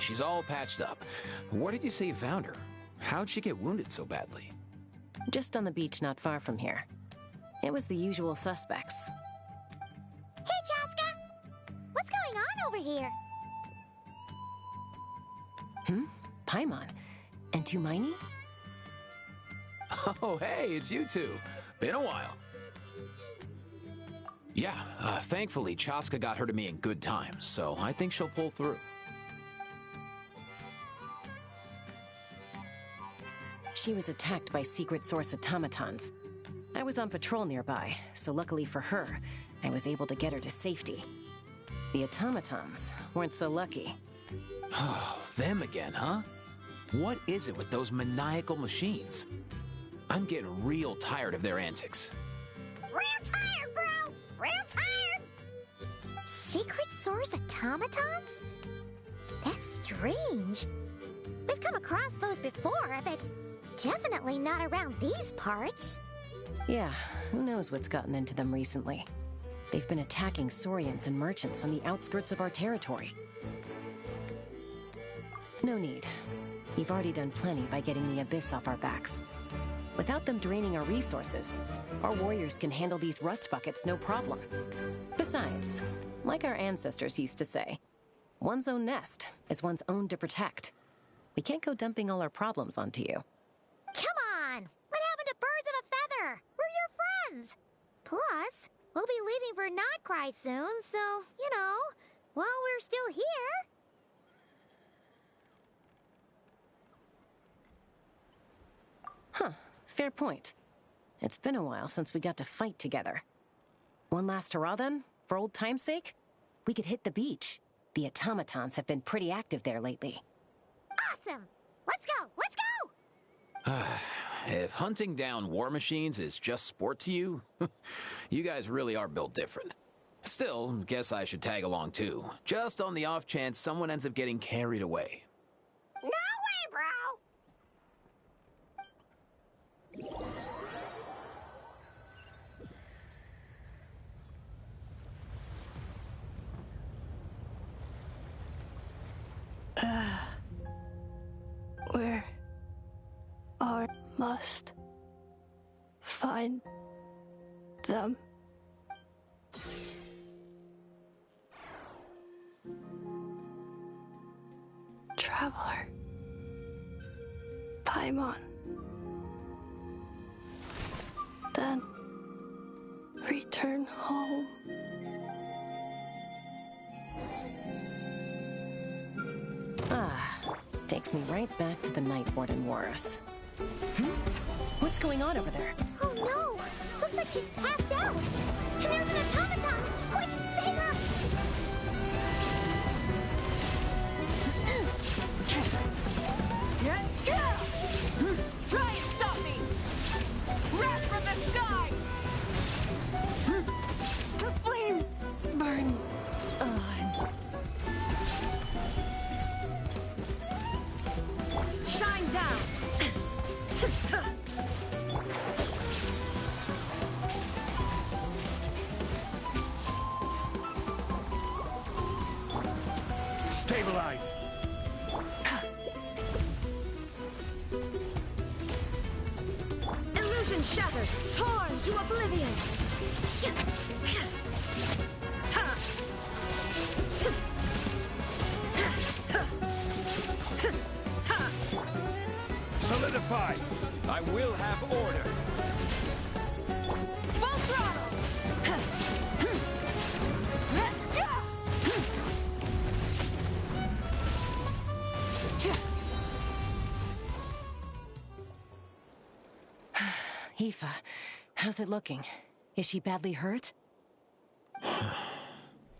she's all patched up. Where did you say you found her? How'd she get wounded so badly? Just on the beach not far from here. It was the usual suspects. Hey, Chaska! What's going on over here? Paimon. And Tumaini? Oh, hey, it's you two. Been a while. Yeah, thankfully, Chaska got her to me in good time, so I think she'll pull through. She was attacked by secret source automatons. I was on patrol nearby, so luckily for her, I was able to get her to safety. The automatons weren't so lucky. Oh, them again, huh? What is it with those maniacal machines? I'm getting real tired of their antics. Real tired, bro! Real tired! Secret source automatons? That's strange. We've come across those before, but definitely not around these parts. Yeah, who knows what's gotten into them recently. They've been attacking Saurians and merchants on the outskirts of our territory. No need. You've already done plenty by getting the Abyss off our backs. Without them draining our resources, our warriors can handle these rust buckets no problem. Besides, like our ancestors used to say, one's own nest is one's own to protect. We can't go dumping all our problems onto you. Come on! What happened to birds of a feather? We're your friends! Plus, we'll be leaving for Notcry soon, so, you know, while we're still here... Huh, fair point. It's been a while since we got to fight together. One last hurrah then, for old time's sake? We could hit the beach. The automatons have been pretty active there lately. Awesome! Let's go! Let's go! If hunting down war machines is just sport to you, you guys really are built different. Still, guess I should tag along too, just on the off chance someone ends up getting carried away. No way, bro! Where I must find them. Traveler. Paimon. Then return home. Takes me right back to the Night Warden Wars. What's going on over there? Oh no! Looks like she's passed out! And there's an automaton! Quick, save her! Try and stop me! Wrath from the sky! The flame burns on. Shine down! Stabilize! Illusion shattered, torn to oblivion! Solidify! I will have order! Full throttle! Aoife, how's it looking? Is she badly hurt?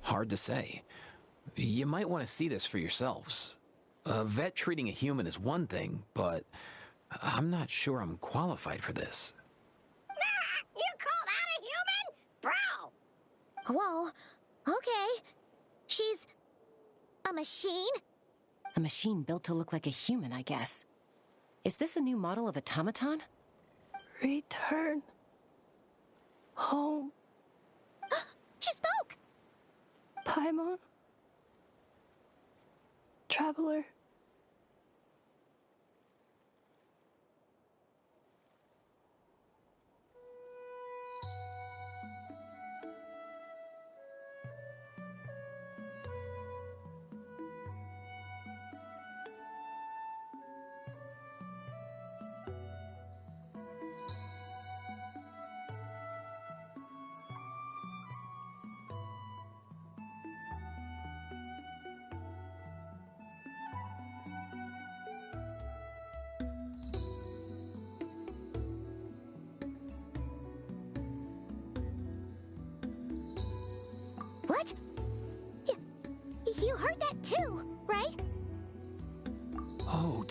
Hard to say. You might want to see this for yourselves. A vet treating a human is one thing, but I'm not sure I'm qualified for this. You called out a human? Bro! Whoa, okay. She's... a machine? A machine built to look like a human, I guess. Is this a new model of automaton? Return home. She spoke! Paimon. Traveler.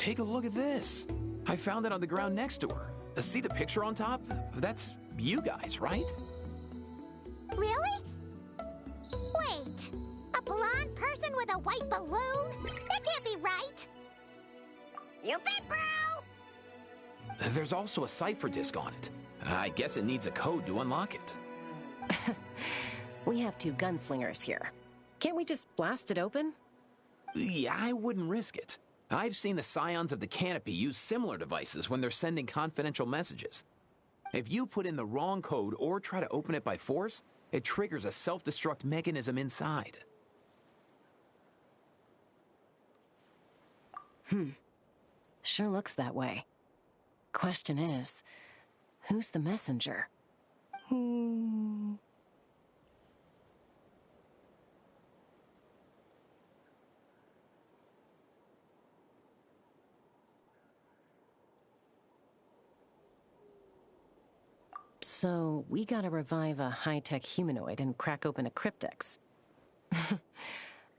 take a look at this. I found it on the ground next to her. See the picture on top? That's you guys, right? Really? Wait, a blonde person with a white balloon? That can't be right. You bet, bro! There's also a cipher disk on it. I guess it needs a code to unlock it. We have two gunslingers here. Can't we just blast it open? Yeah, I wouldn't risk it. I've seen the Scions of the Canopy use similar devices when they're sending confidential messages. If you put in the wrong code or try to open it by force, it triggers a self-destruct mechanism inside. Sure looks that way. Question is, who's the messenger? So, we gotta revive a high-tech humanoid and crack open a cryptex.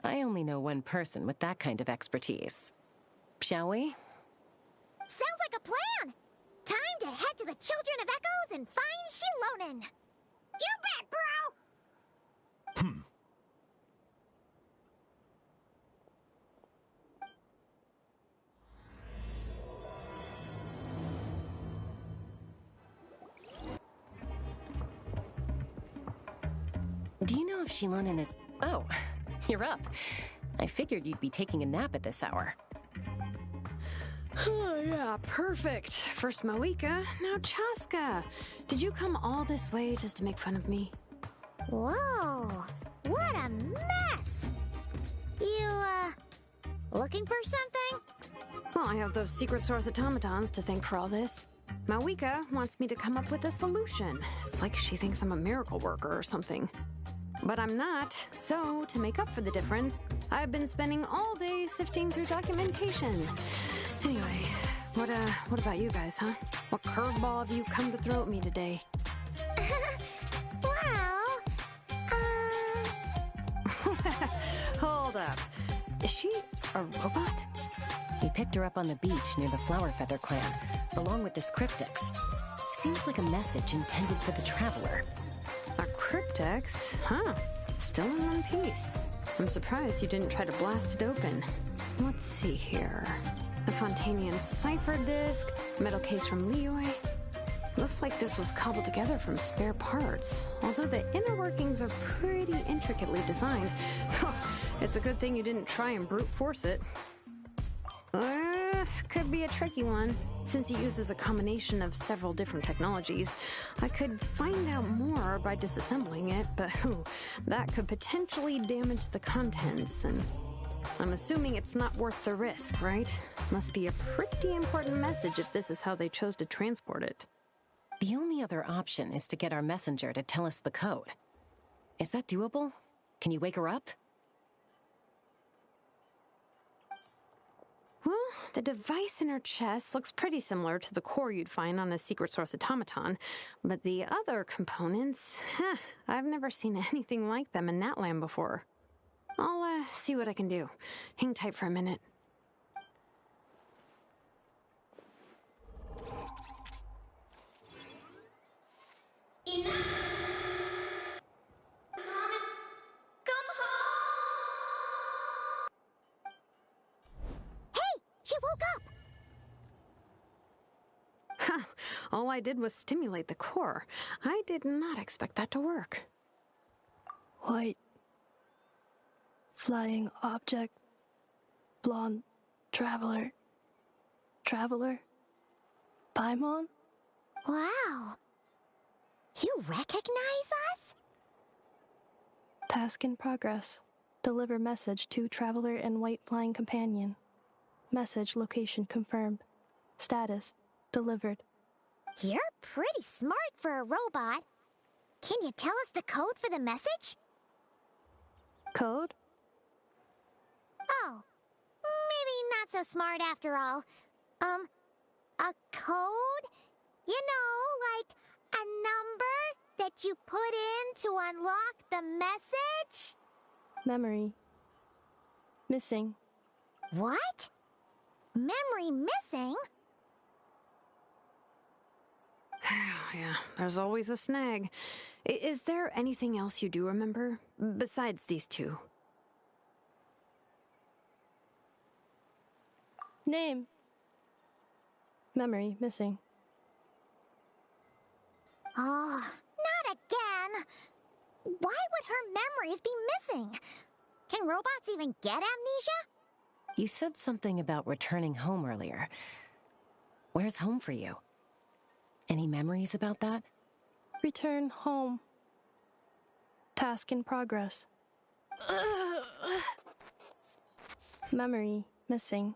I only know one person with that kind of expertise. Shall we? Sounds like a plan! Time to head to the Children of Echoes and find Shilonen! You bet, bro! Do you know if Shilonen is... Oh, you're up. I figured you'd be taking a nap at this hour. Oh, yeah, perfect. First Moika, now Chaska. Did you come all this way just to make fun of me? Whoa, what a mess! You, looking for something? Well, I have those secret source automatons to thank for all this. Mawika wants me to come up with a solution. It's like she thinks I'm a miracle worker or something. But I'm not, so to make up for the difference, I've been spending all day sifting through documentation. Anyway, what about you guys, huh? What curveball have you come to throw at me today? Well, Hold up. Is she a robot? We picked her up on the beach near the Flower Feather clan, along with this cryptex. Seems like a message intended for the Traveler. A cryptex? Huh. Still in one piece. I'm surprised you didn't try to blast it open. Let's see here. The Fontanian cipher disk, metal case from Leoy. Looks like this was cobbled together from spare parts, although the inner workings are pretty intricately designed. It's a good thing you didn't try and brute force it. Could be a tricky one. Since it uses a combination of several different technologies, I could find out more by disassembling it, but that could potentially damage the contents, and I'm assuming it's not worth the risk, right? Must be a pretty important message if this is how they chose to transport it. The only other option is to get our messenger to tell us the code. Is that doable? Can you wake her up? Well, the device in her chest looks pretty similar to the core you'd find on a secret source automaton, but the other components, I've never seen anything like them in Natlan before. I'll see what I can do. Hang tight for a minute. Enough! Promise, come home! Hey, she woke up! All I did was stimulate the core. I did not expect that to work. White. Flying object. Blonde. Traveler. Traveler. Paimon? Wow. You recognize us? Task in progress. Deliver message to Traveler and White Flying Companion. Message location confirmed. Status delivered. You're pretty smart for a robot. Can you tell us the code for the message? Code? Oh, maybe not so smart after all. A code? You know, like a number that you put in to unlock the message? Memory. Missing. What? Memory missing? Yeah, there's always a snag. Is there anything else you do remember, besides these two? Name. Memory missing. Oh, not again! Why would her memories be missing? Can robots even get amnesia? You said something about returning home earlier. Where's home for you? Any memories about that? Return home. Task in progress. Memory missing.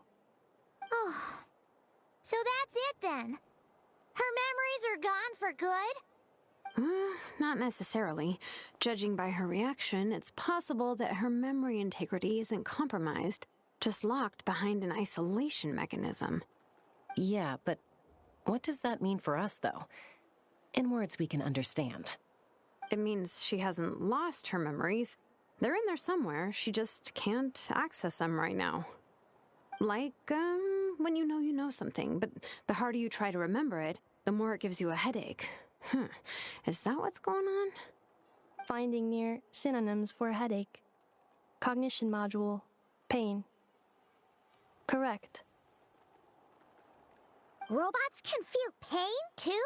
Oh, so that's it then? Her memories are gone for good? Not necessarily. Judging by her reaction, it's possible that her memory integrity isn't compromised, just locked behind an isolation mechanism. Yeah, but what does that mean for us, though? In words we can understand. It means she hasn't lost her memories. They're in there somewhere, she just can't access them right now. Like, when you know something, but the harder you try to remember it, the more it gives you a headache. Is that what's going on? Finding near synonyms for headache. Cognition module. Pain. Correct. Robots can feel pain, too?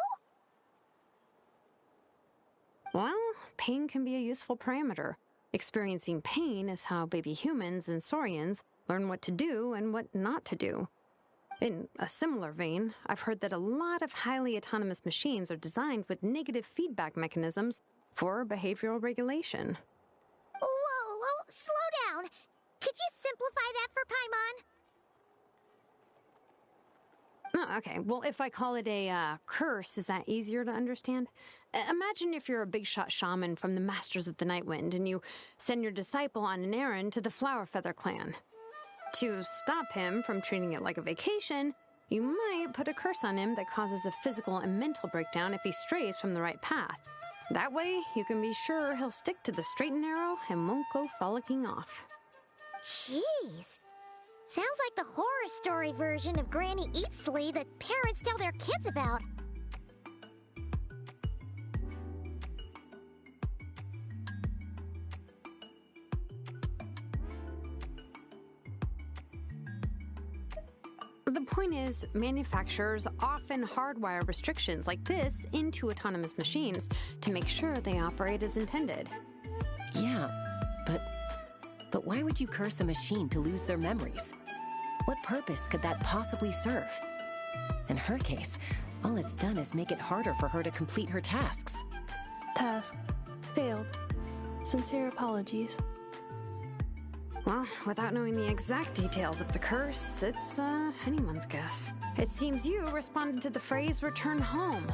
Well, pain can be a useful parameter. Experiencing pain is how baby humans and saurians learn what to do and what not to do. In a similar vein, I've heard that a lot of highly autonomous machines are designed with negative feedback mechanisms for behavioral regulation. Whoa, slow down! Could you simplify that for Paimon? Oh, okay, well, if I call it a curse, is that easier to understand? Imagine if you're a big shot shaman from the Masters of the Nightwind and you send your disciple on an errand to the Flowerfeather clan. To stop him from treating it like a vacation, you might put a curse on him that causes a physical and mental breakdown if he strays from the right path. That way, you can be sure he'll stick to the straight and narrow and won't go frolicking off. Jeez. Sounds like the horror story version of Granny Eatsley that parents tell their kids about. The point is, manufacturers often hardwire restrictions like this into autonomous machines to make sure they operate as intended. Yeah, but why would you curse a machine to lose their memories? What purpose could that possibly serve? In her case, all it's done is make it harder for her to complete her tasks. Task. Failed. Sincere apologies. Well, without knowing the exact details of the curse, it's anyone's guess. It seems you responded to the phrase return home.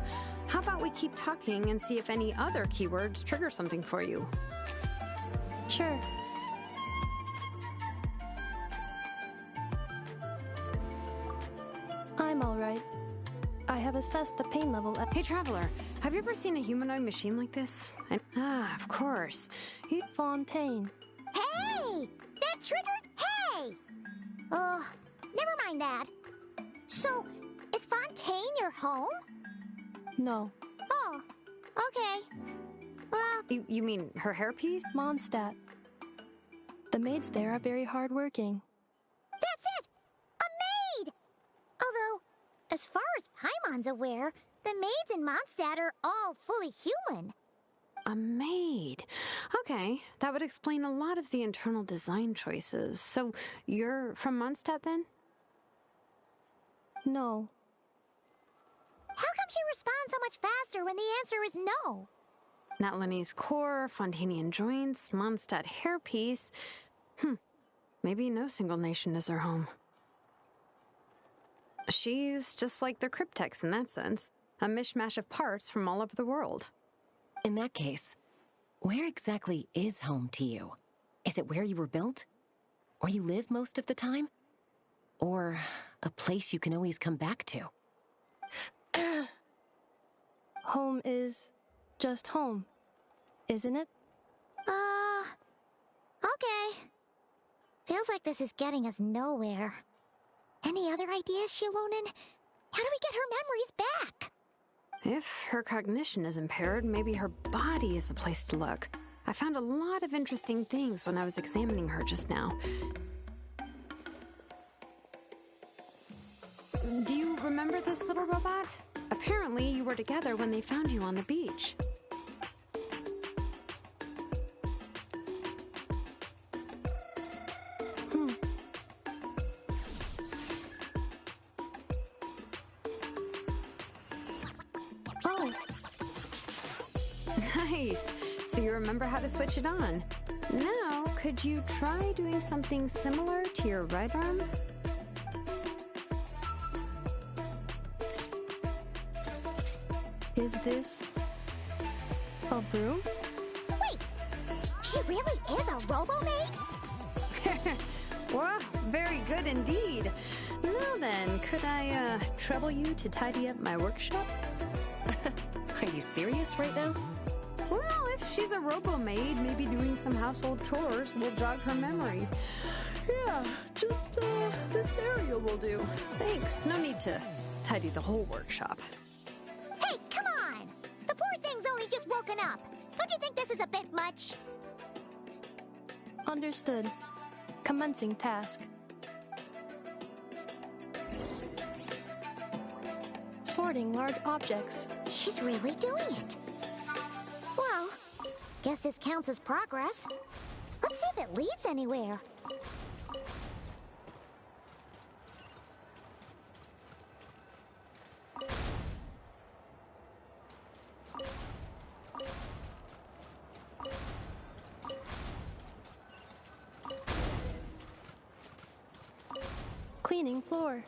How about we keep talking and see if any other keywords trigger something for you? Sure. I'm alright. I have assessed the pain level at— Hey, Traveler, have you ever seen a humanoid machine like this? Of course. Fontaine. Hey! That triggered— Hey! Never mind that. So, is Fontaine your home? No. Oh, okay. Well, You mean her hairpiece? Mondstadt. The maids there are very hardworking. that's it! A maid! Although, as far as Paimon's aware, the maids in Mondstadt are all fully human. A maid. Okay, that would explain a lot of the internal design choices. So, you're from Mondstadt then? No. How come she responds so much faster when the answer is no? Natlanese core, Fontanian joints, Mondstadt hairpiece. Maybe no single nation is her home. She's just like the Cryptex in that sense. A mishmash of parts from all over the world. In that case, where exactly is home to you? Is it where you were built? Or you live most of the time? Or a place you can always come back to? Home is just home, isn't it? Okay. Feels like this is getting us nowhere. Any other ideas, Shilonen? How do we get her memories back? If her cognition is impaired, maybe her body is the place to look. I found a lot of interesting things when I was examining her just now. Do you remember this little robot? Apparently, you were together when they found you on the beach. Oh. Nice. So you remember how to switch it on. Now, could you try doing something similar to your right arm? Is this a broom? Wait! She really is a robo-maid? Well, very good indeed. Now then, could I trouble you to tidy up my workshop? Are you serious right now? Well, if she's a robo-maid, maybe doing some household chores will jog her memory. Yeah, just this area will do. Thanks, no need to tidy the whole workshop. Hey, come on! The poor thing's only just woken up. Don't you think this is a bit much? Understood. Commencing task. Sorting large objects. She's really doing it. Well, guess this counts as progress. Let's see if it leads anywhere. Cleaning floor.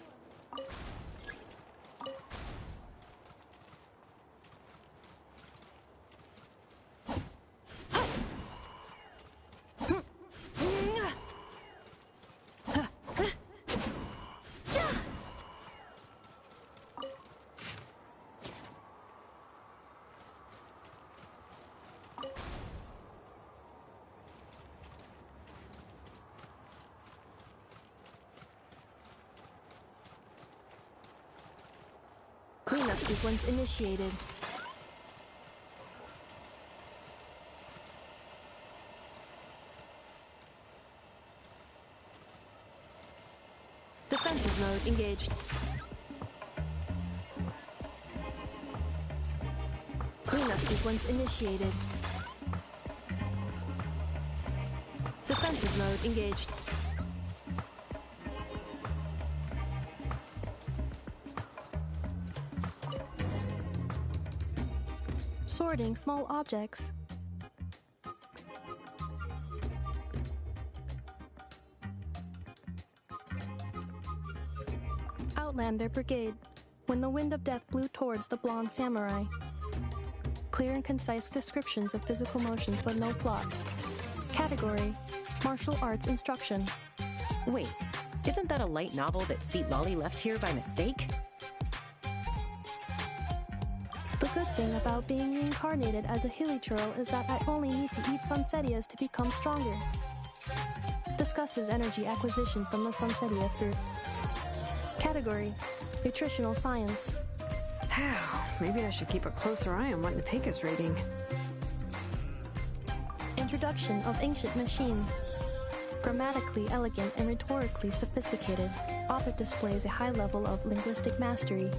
Cleanup sequence initiated. Defensive mode engaged. Cleanup sequence initiated. Defensive mode engaged. Sorting small objects. Outlander Brigade. When the wind of death blew towards the blonde samurai. Clear and concise descriptions of physical motions but no plot. Category: Martial Arts Instruction. Wait, isn't that a light novel that Seat Lolly left here by mistake? The good thing about being reincarnated as a hilly churl is that I only need to eat sunsetias to become stronger. Discusses energy acquisition from the sunsetia fruit. Category: Nutritional Science. Maybe I should keep a closer eye on what Nepake is reading. Introduction of Ancient Machines. Grammatically elegant and rhetorically sophisticated, author displays a high level of linguistic mastery.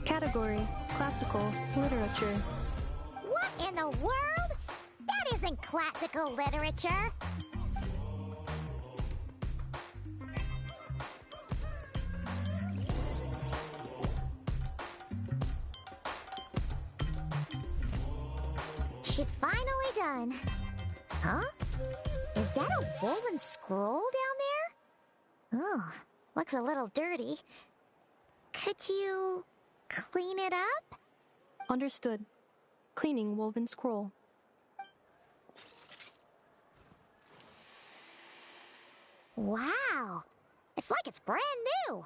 Category: Classical Literature. What in the world? That isn't classical literature. She's finally done. Huh? Is that a woven scroll down there? Oh, looks a little dirty. Could you clean it up? Understood. Cleaning woven scroll. Wow! It's like it's brand new!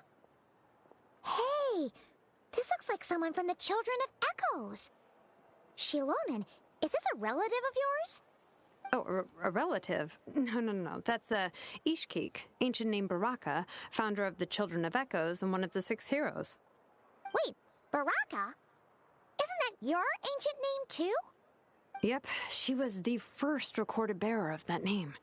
Hey! This looks like someone from the Children of Echoes! Shilonen, is this a relative of yours? Oh, a relative? No. That's Ishkik, ancient name Baraka, founder of the Children of Echoes and one of the 6 heroes. Wait, Baraka? Isn't that your ancient name too? Yep, she was the first recorded bearer of that name.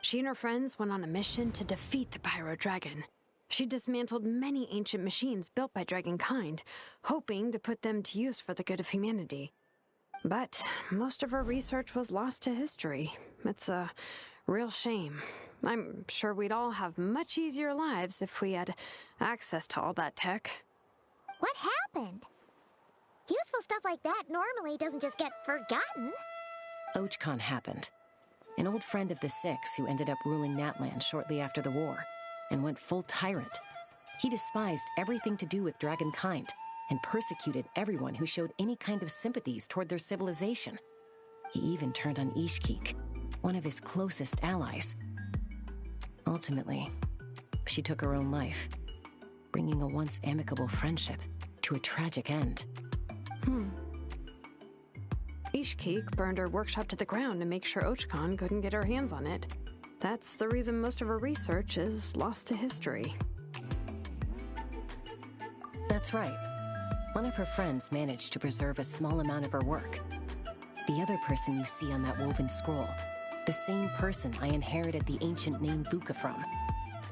She and her friends went on a mission to defeat the Pyro Dragon. She dismantled many ancient machines built by Dragonkind, hoping to put them to use for the good of humanity. But most of her research was lost to history. It's a real shame. I'm sure we'd all have much easier lives if we had access to all that tech. What happened? Useful stuff like that normally doesn't just get forgotten. Ochcon happened. An old friend of the 6 who ended up ruling Natlan shortly after the war, and went full tyrant. He despised everything to do with Dragonkind, and persecuted everyone who showed any kind of sympathies toward their civilization. He even turned on Ishkik, one of his closest allies. Ultimately, she took her own life, bringing a once amicable friendship to a tragic end. Ishkik burned her workshop to the ground to make sure Ochcon couldn't get her hands on it. That's the reason most of her research is lost to history. That's right. One of her friends managed to preserve a small amount of her work. The other person you see on that woven scroll, the same person I inherited the ancient name Vuka from.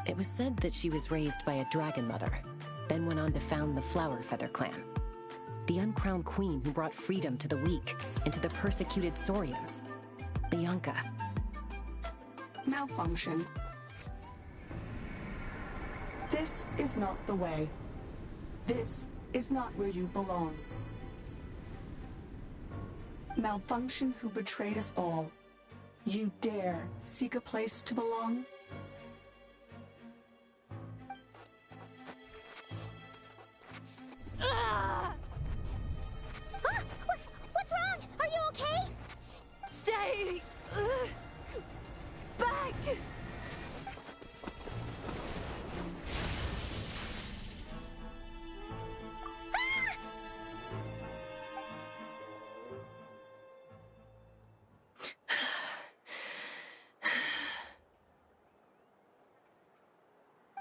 It was said that she was raised by a dragon mother, then went on to found the Flower Feather clan. The uncrowned queen who brought freedom to the weak and to the persecuted Saurians. Bianca. Malfunction. This is not the way. This is not where you belong. Malfunction who betrayed us all. You dare seek a place to belong? What's wrong? Are you okay? Stay back!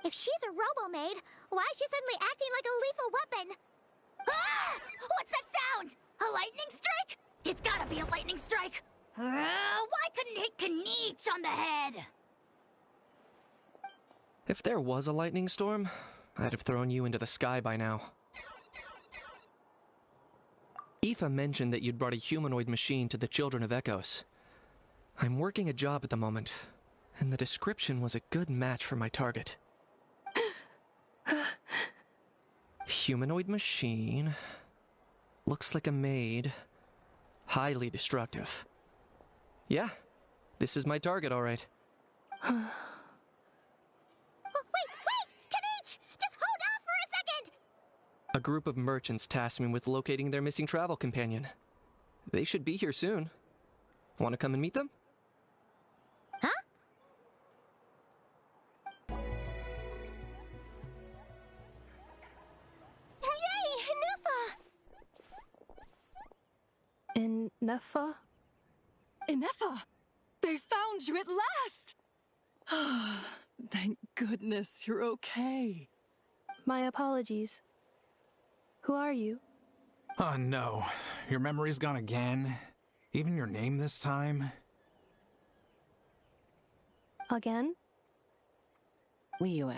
If she's a robo-maid, why is she suddenly acting like a lethal weapon? Ah! What's that sound? A lightning strike? It's gotta be a lightning strike! Why couldn't it hit Kniech on the head? If there was a lightning storm, I'd have thrown you into the sky by now. Aoife mentioned that you'd brought a humanoid machine to the Children of Echoes. I'm working a job at the moment, and the description was a good match for my target. Humanoid machine. Looks like a maid. Highly destructive. Yeah, this is my target, all right. Wait! Kniech! Just hold off for a second! A group of merchants tasked me with locating their missing travel companion. They should be here soon. Want to come and meet them? Huh? Yay! Nufa! In Nefa? Inefa! They found you at last! Thank goodness you're okay. My apologies. Who are you? Oh no, your memory's gone again? Even your name this time? Again? Liyue,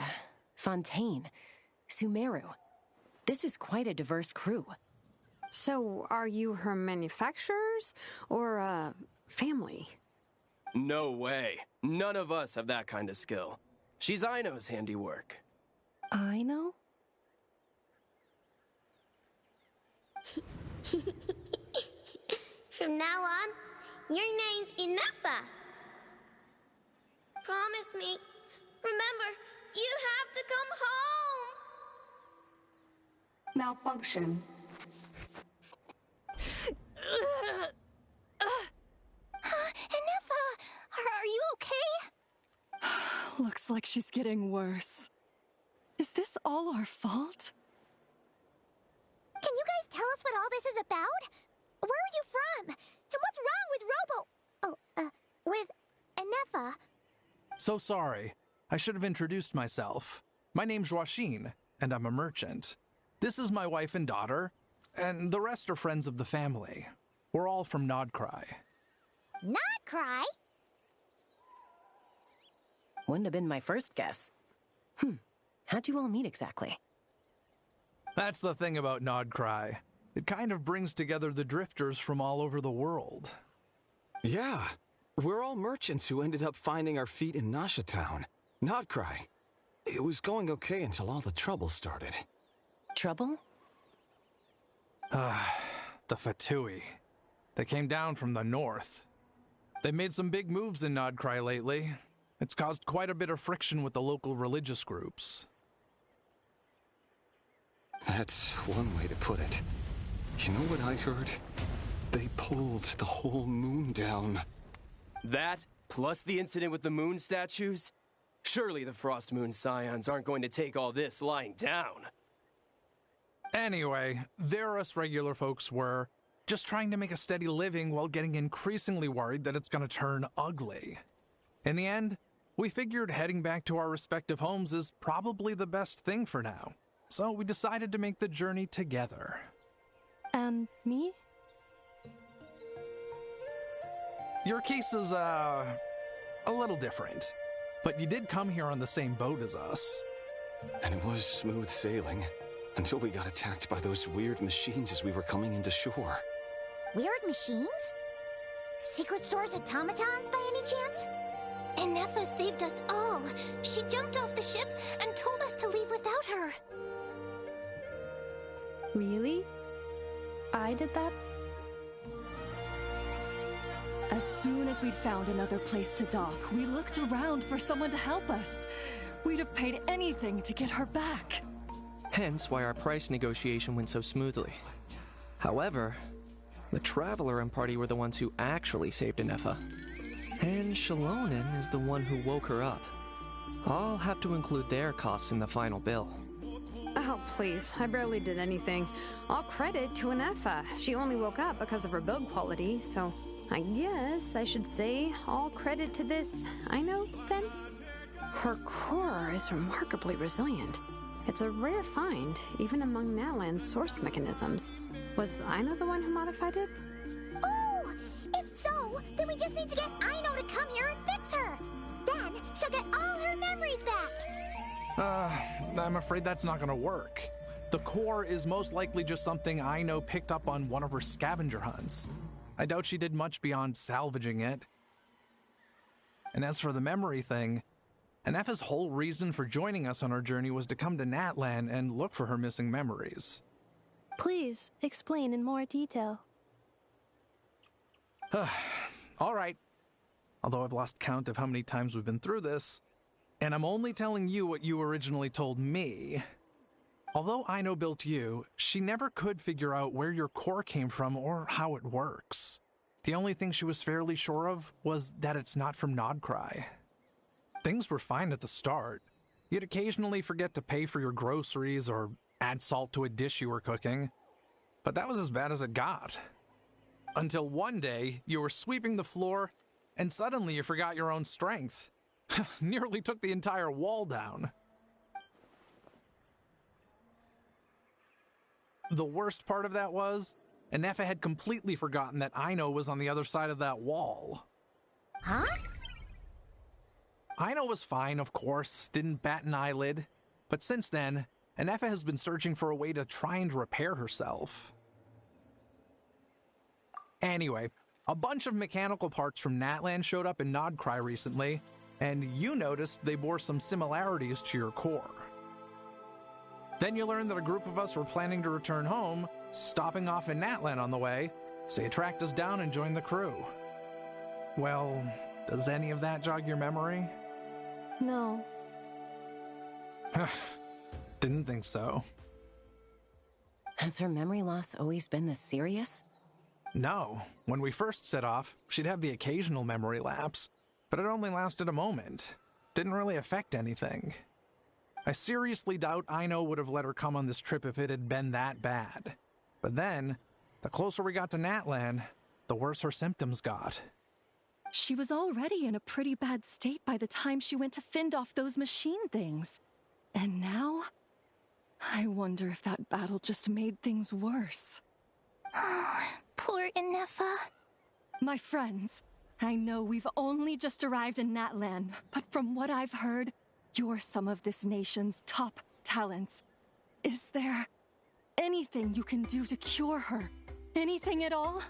Fontaine, Sumeru. This is quite a diverse crew. So, are you her manufacturers, or, family? No way. None of us have that kind of skill. She's Aino's handiwork. I know? From now on, your name's Inefa. Promise me. Remember, you have to come home. Malfunction. Inefa, are you okay? Looks like she's getting worse. Is this all our fault? Can you guys tell us what all this is about? Where are you from? And what's wrong with with Anefa. So sorry. I should have introduced myself. My name's Washin, and I'm a merchant. This is my wife and daughter, and the rest are friends of the family. We're all from Nodcry. Nodcry? Wouldn't have been my first guess. How'd you all meet exactly? That's the thing about Nodcry. It kind of brings together the drifters from all over the world. Yeah, we're all merchants who ended up finding our feet in Nasha Town. Nodcry. It was going okay until all the trouble started. Trouble? The Fatui. They came down from the north. They made some big moves in Nodcry lately. It's caused quite a bit of friction with the local religious groups. That's one way to put it. You know what I heard? They pulled the whole moon down. That, plus the incident with the moon statues? Surely the Frost Moon Scions aren't going to take all this lying down. Anyway, there us regular folks were, just trying to make a steady living while getting increasingly worried that it's gonna turn ugly. In the end, we figured heading back to our respective homes is probably the best thing for now. So we decided to make the journey together. And me? Your case is, a little different. But you did come here on the same boat as us. And it was smooth sailing, until we got attacked by those weird machines as we were coming into shore. Weird machines? Secret Source automatons by any chance? Anefa saved us all. She jumped off the ship and told us to leave without her. Really? I did that? As soon as we'd found another place to dock, we looked around for someone to help us. We'd have paid anything to get her back. Hence why our price negotiation went so smoothly. However, the Traveler and party were the ones who actually saved Anefa. And Shalonen is the one who woke her up. I'll have to include their costs in the final bill. Oh, please. I barely did anything. All credit to Anefa. She only woke up because of her build quality, so I guess I should say all credit to this Aino, then? Her core is remarkably resilient. It's a rare find, even among Natlan's source mechanisms. Was Aino the one who modified it? Oh! If so, then we just need to get Aino to come here and fix her! Then she'll get all her memories back! I'm afraid that's not gonna work. The core is most likely just something Aino picked up on one of her scavenger hunts. I doubt she did much beyond salvaging it. And as for the memory thing, Anefa's whole reason for joining us on our journey was to come to Natlan and look for her missing memories. Please, explain in more detail. All right. Although I've lost count of how many times we've been through this, and I'm only telling you what you originally told me. Although Aino built you, she never could figure out where your core came from or how it works. The only thing she was fairly sure of was that it's not from Nodcry. Things were fine at the start. You'd occasionally forget to pay for your groceries or add salt to a dish you were cooking. But that was as bad as it got. Until one day, you were sweeping the floor, and suddenly you forgot your own strength. Nearly took the entire wall down. The worst part of that was, Anefa had completely forgotten that Aino was on the other side of that wall. Huh? Aino was fine, of course, didn't bat an eyelid. But since then, Anefa has been searching for a way to try and repair herself. Anyway, a bunch of mechanical parts from Natlan showed up in Nodcry recently, and you noticed they bore some similarities to your core. Then you learned that a group of us were planning to return home, stopping off in Natlan on the way, so you tracked us down and joined the crew. Well, does any of that jog your memory? No. Didn't think so. Has her memory loss always been this serious? No. When we first set off, she'd have the occasional memory lapse, but it only lasted a moment. Didn't really affect anything. I seriously doubt Aino would have let her come on this trip if it had been that bad. But then, the closer we got to Natlan, the worse her symptoms got. She was already in a pretty bad state by the time she went to fend off those machine things. And now, I wonder if that battle just made things worse. Poor Inefa. My friends, I know we've only just arrived in Natlan, but from what I've heard, you're some of this nation's top talents. Is there anything you can do to cure her? Anything at all?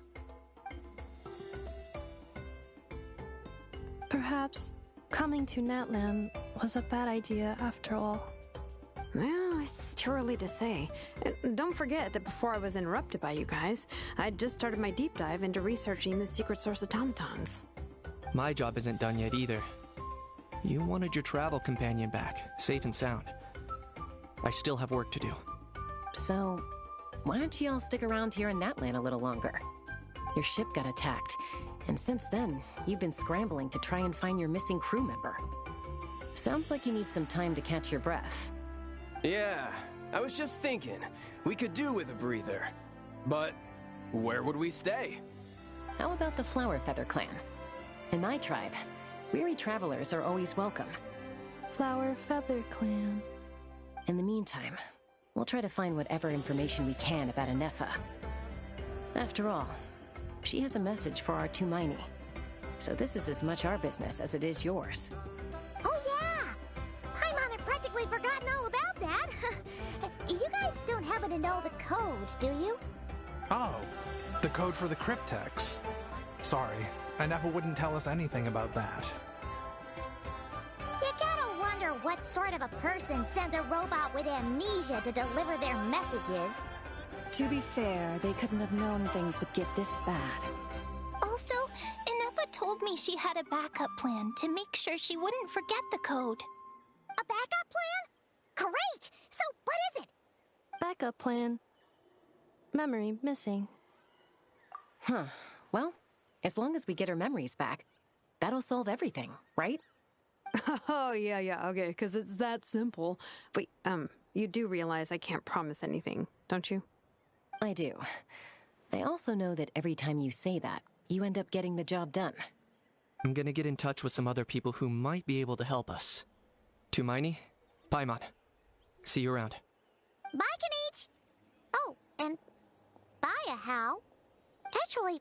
Perhaps coming to Natlan was a bad idea after all. Well, it's too early to say. And don't forget that before I was interrupted by you guys, I'd just started my deep dive into researching the secret source automatons. My job isn't done yet either. You wanted your travel companion back, safe and sound. I still have work to do. So, why don't you all stick around here in Natlan a little longer? Your ship got attacked, and since then, you've been scrambling to try and find your missing crew member. Sounds like you need some time to catch your breath. Yeah, I was just thinking, we could do with a breather. But where would we stay? How about the Flower Feather Clan? In my tribe, weary travelers are always welcome. Flower Feather Clan. In the meantime, we'll try to find whatever information we can about Inefa. After all, she has a message for our Tumaini. So this is as much our business as it is yours. Oh yeah! Paimon had practically forgotten all about that. You guys don't happen to know the code, do you? Oh, the code for the cryptex. Sorry, Inefa wouldn't tell us anything about that. You gotta wonder what sort of a person sends a robot with amnesia to deliver their messages. To be fair, they couldn't have known things would get this bad. Also, Inefa told me she had a backup plan to make sure she wouldn't forget the code. A backup plan? Great! So, what is it? Backup plan. Memory missing. Huh. Well, as long as we get her memories back, that'll solve everything, right? Oh, yeah, okay, because it's that simple. Wait, you do realize I can't promise anything, don't you? I do. I also know that every time you say that, you end up getting the job done. I'm gonna get in touch with some other people who might be able to help us. Tumaini, Paimon. See you around. Bye, Kanich! Oh, and bye, How. Actually,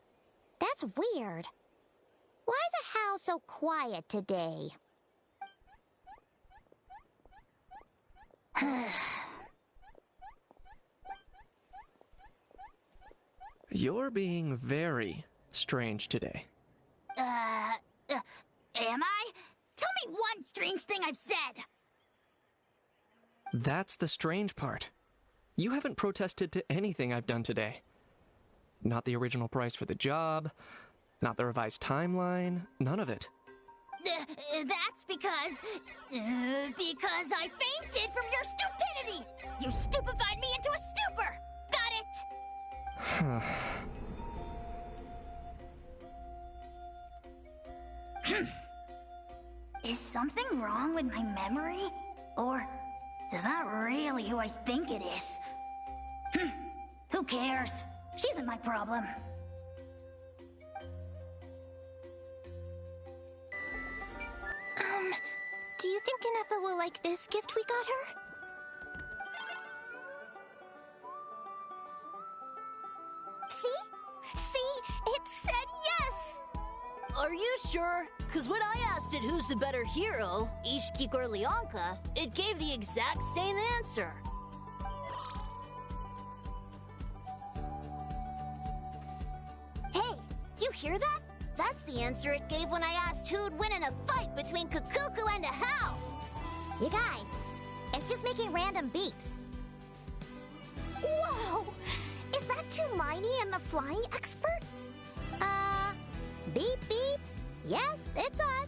that's weird. Why is a How so quiet today? You're being very strange today. Am I? Tell me one strange thing I've said! That's the strange part. You haven't protested to anything I've done today. Not the original price for the job, not the revised timeline, none of it. That's because I fainted from your stupidity! You stupefied me into a stupor! Got it? Is something wrong with my memory? Or is that really who I think it is? Who cares? She isn't my problem. Do you think Inefa will like this gift we got her? See? It said yes! Are you sure? Because when I asked it who's the better hero, Ishkik or Leonka, it gave the exact same answer. Hey, you hear that? That's the answer it gave when I asked who'd win in a fight between Kukuku and a How. You guys, it's just making random beeps. Whoa! Is that Tumaini and the flying expert? Beep beep. Yes, it's us.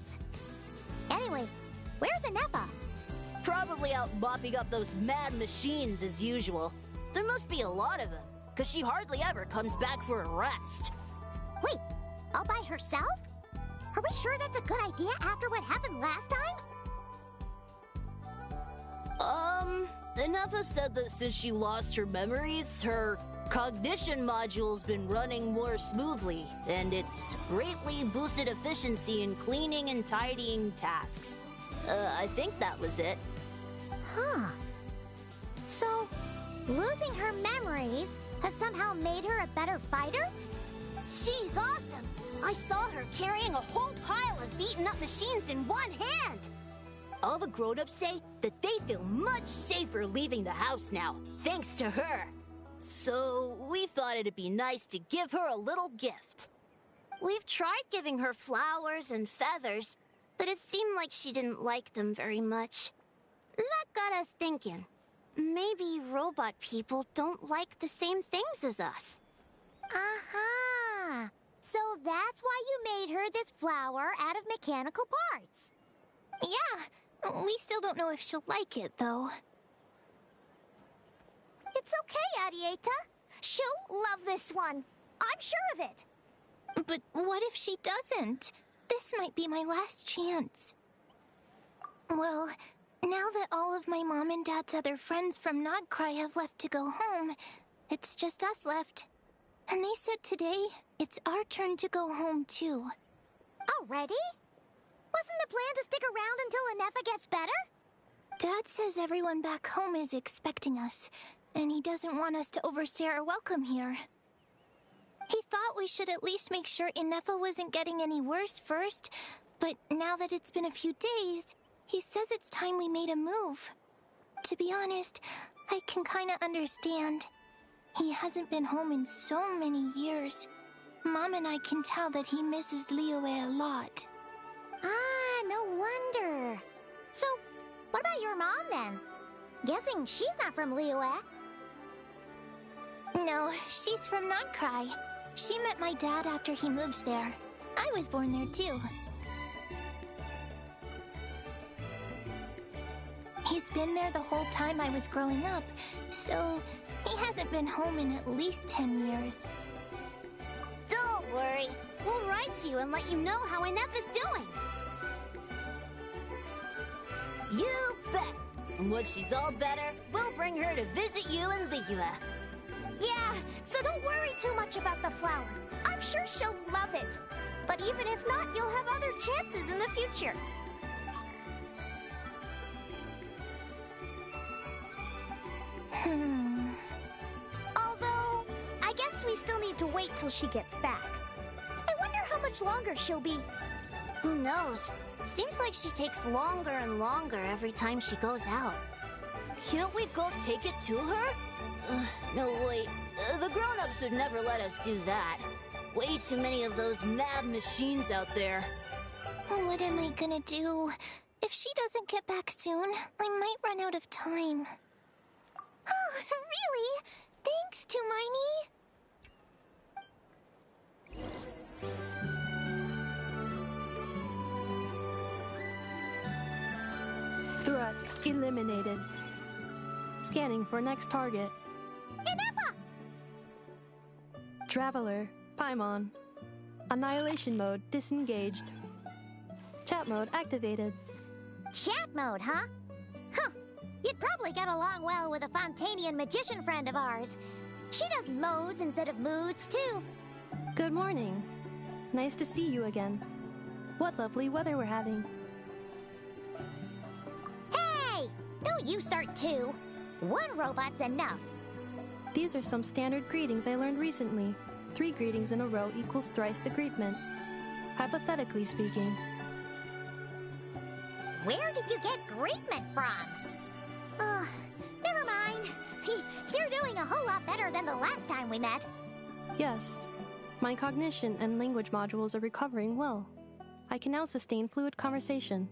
Anyway, where's Inefa? Probably out mopping up those mad machines as usual. There must be a lot of them, because she hardly ever comes back for a rest. Wait, all by herself? Are we sure that's a good idea after what happened last time? Inefa said that since she lost her memories, her Cognition module's been running more smoothly, and it's greatly boosted efficiency in cleaning and tidying tasks. I think that was it. Huh. So, losing her memories has somehow made her a better fighter? She's awesome! I saw her carrying a whole pile of beaten-up machines in one hand! All the grown-ups say that they feel much safer leaving the house now, thanks to her. So, we thought it'd be nice to give her a little gift. We've tried giving her flowers and feathers, but it seemed like she didn't like them very much. That got us thinking. Maybe robot people don't like the same things as us. Aha! So that's why you made her this flower out of mechanical parts. Yeah, we still don't know if she'll like it, though. It's okay, Arieta. She'll love this one. I'm sure of it. But what if she doesn't? This might be my last chance. Well, now that all of my mom and dad's other friends from Nodcry have left to go home, it's just us left. And they said today, it's our turn to go home too. Already? Wasn't the plan to stick around until Anefa gets better? Dad says everyone back home is expecting us, and he doesn't want us to overstay our welcome here. He thought we should at least make sure Inefa wasn't getting any worse first, but now that it's been a few days, he says it's time we made a move. To be honest, I can kinda understand. He hasn't been home in so many years. Mom and I can tell that he misses Liyue a lot. Ah, no wonder. So, what about your mom then? Guessing she's not from Liyue. No, she's from Nodcry. She met my dad after he moved there. I was born there too. He's been there the whole time I was growing up, so he hasn't been home in at least 10 years. Don't worry. We'll write to you and let you know how Inefa's doing. You bet. And once she's all better, we'll bring her to visit you in Liyue. Yeah, so don't worry too much about the flower. I'm sure she'll love it. But even if not, you'll have other chances in the future. Although, I guess we still need to wait till she gets back. I wonder how much longer she'll be. Who knows? Seems like she takes longer and longer every time she goes out. Can't we go take it to her? No, wait. The grown-ups would never let us do that. Way too many of those mad machines out there. What am I gonna do? If she doesn't get back soon, I might run out of time. Oh, really? Thanks, Tumaini. Threat eliminated. Scanning for next target. Inefa! Traveler, Paimon. Annihilation mode disengaged. Chat mode activated. Chat mode, huh? Huh. You'd probably get along well with a Fontanian magician friend of ours. She does modes instead of moods, too. Good morning. Nice to see you again. What lovely weather we're having. Hey! Don't you start too. One robot's enough. These are some standard greetings I learned recently. 3 greetings in a row equals thrice the greetment. Hypothetically speaking. Where did you get greetment from? Never mind. You're doing a whole lot better than the last time we met. Yes. My cognition and language modules are recovering well. I can now sustain fluid conversation.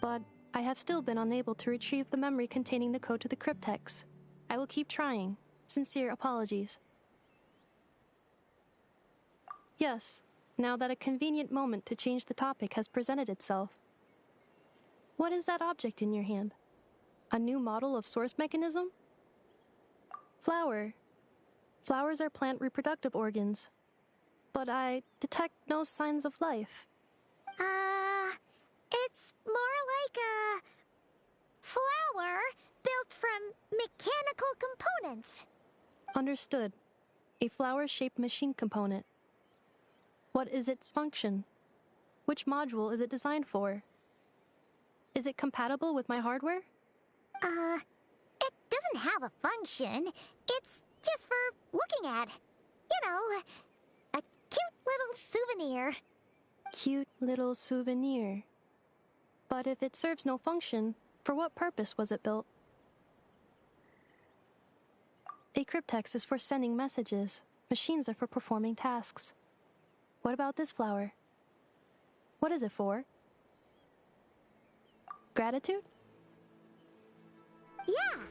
But I have still been unable to retrieve the memory containing the code to the cryptex. I will keep trying. Sincere apologies. Yes, now that a convenient moment to change the topic has presented itself. What is that object in your hand? A new model of source mechanism? Flower. Flowers are plant reproductive organs. But I detect no signs of life. It's more like a flower built from mechanical components. Understood. A flower-shaped machine component. What is its function? Which module is it designed for? Is it compatible with my hardware? It doesn't have a function. It's just for looking at. You know, a cute little souvenir. Cute little souvenir. But if it serves no function, for what purpose was it built? A cryptex is for sending messages. Machines are for performing tasks. What about this flower? What is it for? Gratitude? Yeah.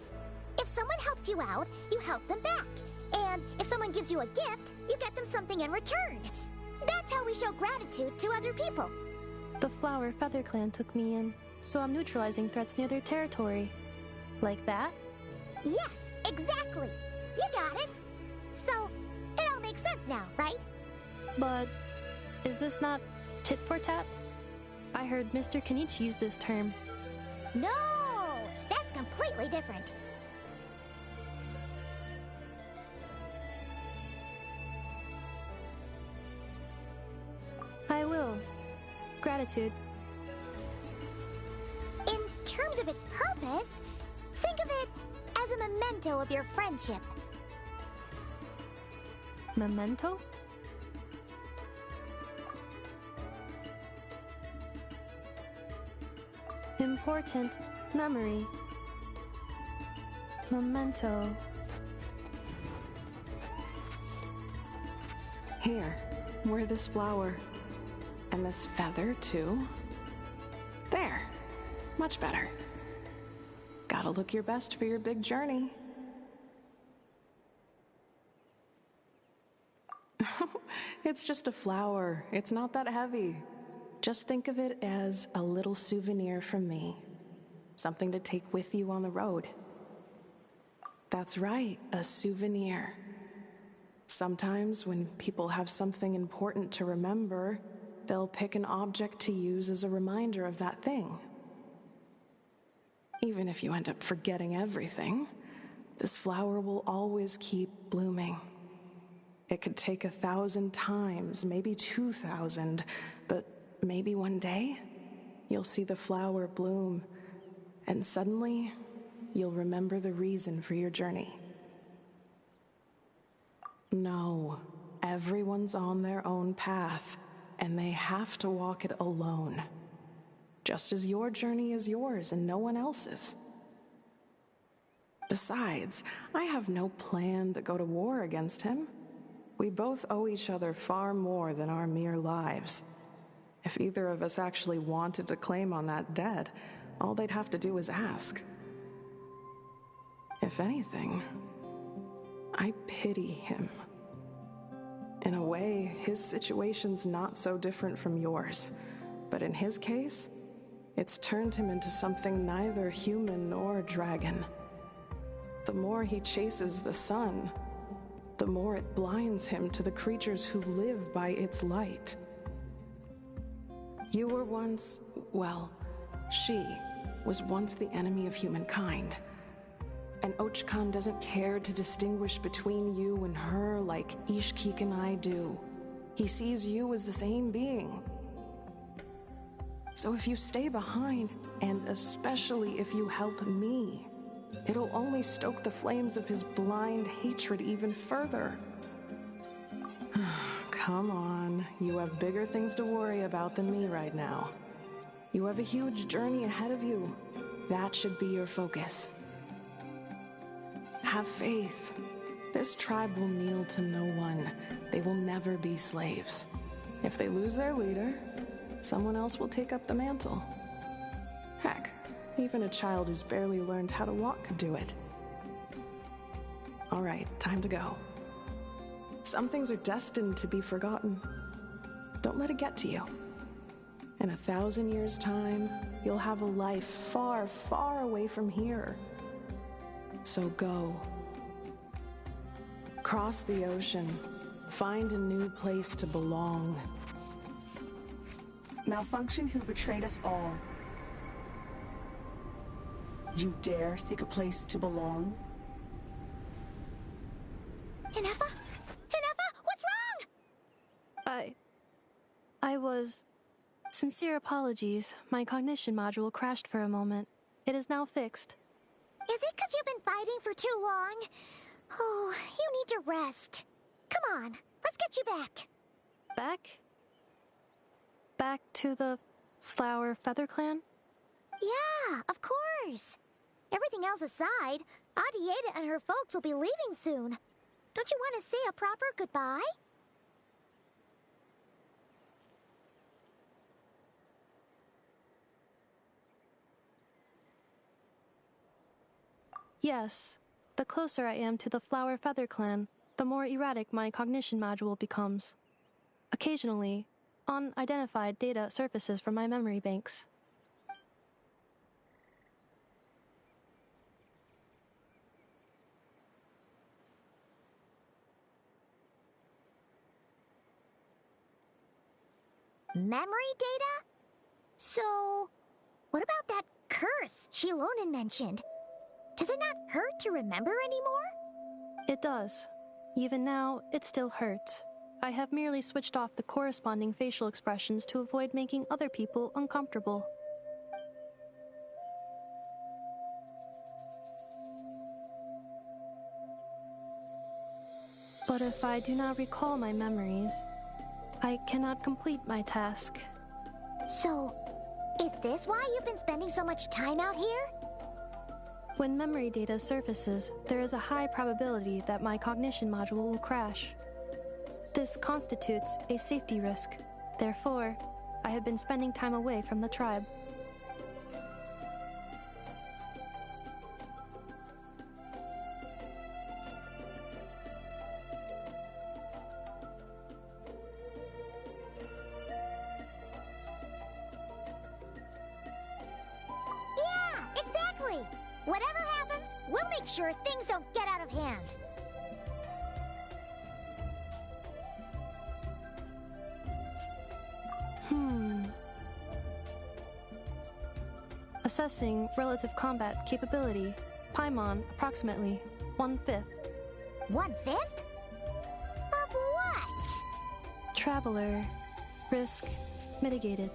If someone helps you out, you help them back. And if someone gives you a gift, you get them something in return. That's how we show gratitude to other people. The Flower Feather Clan took me in, so I'm neutralizing threats near their territory. Like that? Yes, exactly. You got it. So, it all makes sense now, right? But is this not tit for tat? I heard Mr. Kenichi use this term. No! That's completely different. I will. Gratitude. In terms of its purpose, think of it as a memento of your friendship. Memento? Important memory. Memento. Here, wear this flower. And this feather, too. There. Much better. Gotta look your best for your big journey. It's just a flower. It's not that heavy. Just think of it as a little souvenir from me. Something to take with you on the road. That's right, a souvenir. Sometimes when people have something important to remember, they'll pick an object to use as a reminder of that thing. Even if you end up forgetting everything, this flower will always keep blooming. It could take 1,000 times, maybe 2,000, but maybe one day, you'll see the flower bloom, and suddenly, you'll remember the reason for your journey. No, everyone's on their own path, and they have to walk it alone. Just as your journey is yours and no one else's. Besides, I have no plan to go to war against him. We both owe each other far more than our mere lives. If either of us actually wanted to claim on that debt, all they'd have to do is ask. If anything, I pity him. In a way, his situation's not so different from yours. But in his case, it's turned him into something neither human nor dragon. The more he chases the sun, the more it blinds him to the creatures who live by its light. You were once, well, she was once the enemy of humankind. And Archon doesn't care to distinguish between you and her like Ishkik and I do. He sees you as the same being. So if you stay behind, and especially if you help me, it'll only stoke the flames of his blind hatred even further. Come on, you have bigger things to worry about than me right now. You have a huge journey ahead of you. That should be your focus. Have faith. This tribe will kneel to no one. They will never be slaves. If they lose their leader, someone else will take up the mantle. Heck, even a child who's barely learned how to walk could do it. All right, time to go. Some things are destined to be forgotten. Don't let it get to you. In 1,000 years' time, you'll have a life far, far away from here. So go. Cross the ocean. Find a new place to belong. Malfunction who betrayed us all. You dare seek a place to belong? Ineffa? Sincere apologies. My cognition module crashed for a moment. It is now fixed. Is it because you've been fighting for too long? Oh, you need to rest. Come on, let's get you back. Back? Back to the Flower Feather Clan? Yeah, of course. Everything else aside, Adieta and her folks will be leaving soon. Don't you want to say a proper goodbye? Yes. The closer I am to the Flower Feather Clan, the more erratic my cognition module becomes. Occasionally, unidentified data surfaces from my memory banks. Memory data? So, what about that curse Shilonen mentioned? Does it not hurt to remember anymore? It does. Even now, it still hurts. I have merely switched off the corresponding facial expressions to avoid making other people uncomfortable. But if I do not recall my memories, I cannot complete my task. So, is this why you've been spending so much time out here? When memory data surfaces, there is a high probability that my cognition module will crash. This constitutes a safety risk. Therefore, I have been spending time away from the tribe. Yeah, exactly! Whatever happens, we'll make sure things don't get out of hand. Assessing relative combat capability. Paimon, approximately 1/5. 1/5? Of what? Traveler. Risk mitigated.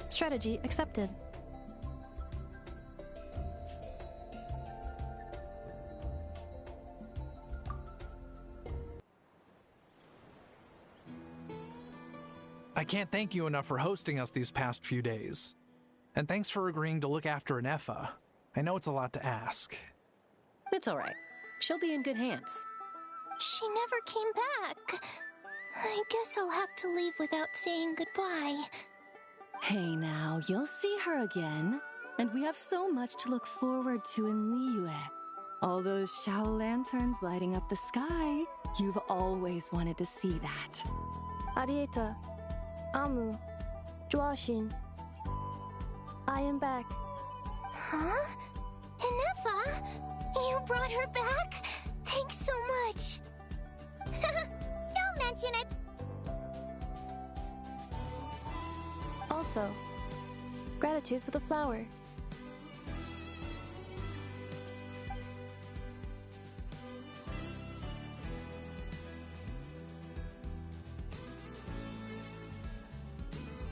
Strategy accepted. I can't thank you enough for hosting us these past few days. And thanks for agreeing to look after Nefa. I know it's a lot to ask. It's all right. She'll be in good hands. She never came back. I guess I'll have to leave without saying goodbye. Hey now, you'll see her again. And we have so much to look forward to in Liyue. All those Shao lanterns lighting up the sky. You've always wanted to see that. Arieta, Amu, Joashin. I am back. Huh? Nefa? You brought her back? Thanks so much. Don't mention it. Also, gratitude for the flower.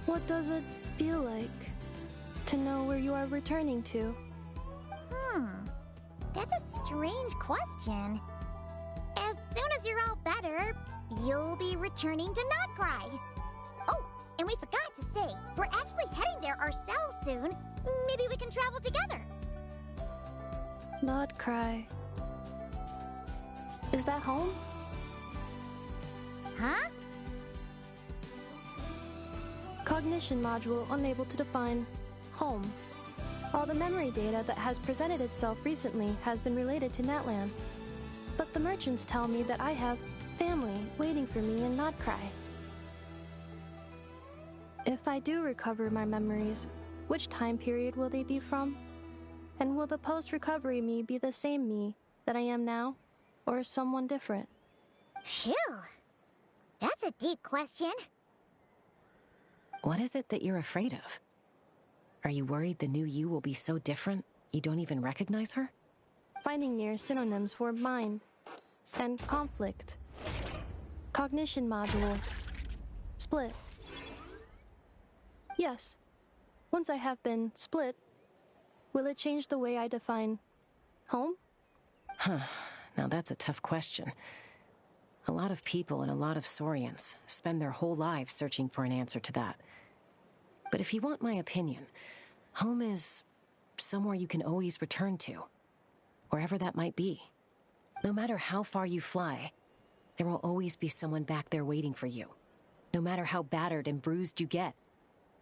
What does it feel like to know where you are returning to? That's a strange question. As soon as you're all better, you'll be returning to Notcry. Oh, and we forgot to say, we're actually heading there ourselves soon. Maybe we can travel together. Notcry. Is that home? Huh? Cognition module unable to define home. All the memory data that has presented itself recently has been related to Natlan. But the merchants tell me that I have family waiting for me in Notcry. If I do recover my memories, which time period will they be from? And will the post-recovery me be the same me that I am now, or someone different? Phew. That's a deep question. What is it that you're afraid of? Are you worried the new you will be so different you don't even recognize her? Finding near synonyms for mind and conflict. Cognition module. Split. Yes. Once I have been split, will it change the way I define home? Huh. Now that's a tough question. A lot of people and a lot of Saurians spend their whole lives searching for an answer to that. But if you want my opinion, home is somewhere you can always return to, wherever that might be. No matter how far you fly, there will always be someone back there waiting for you. No matter how battered and bruised you get,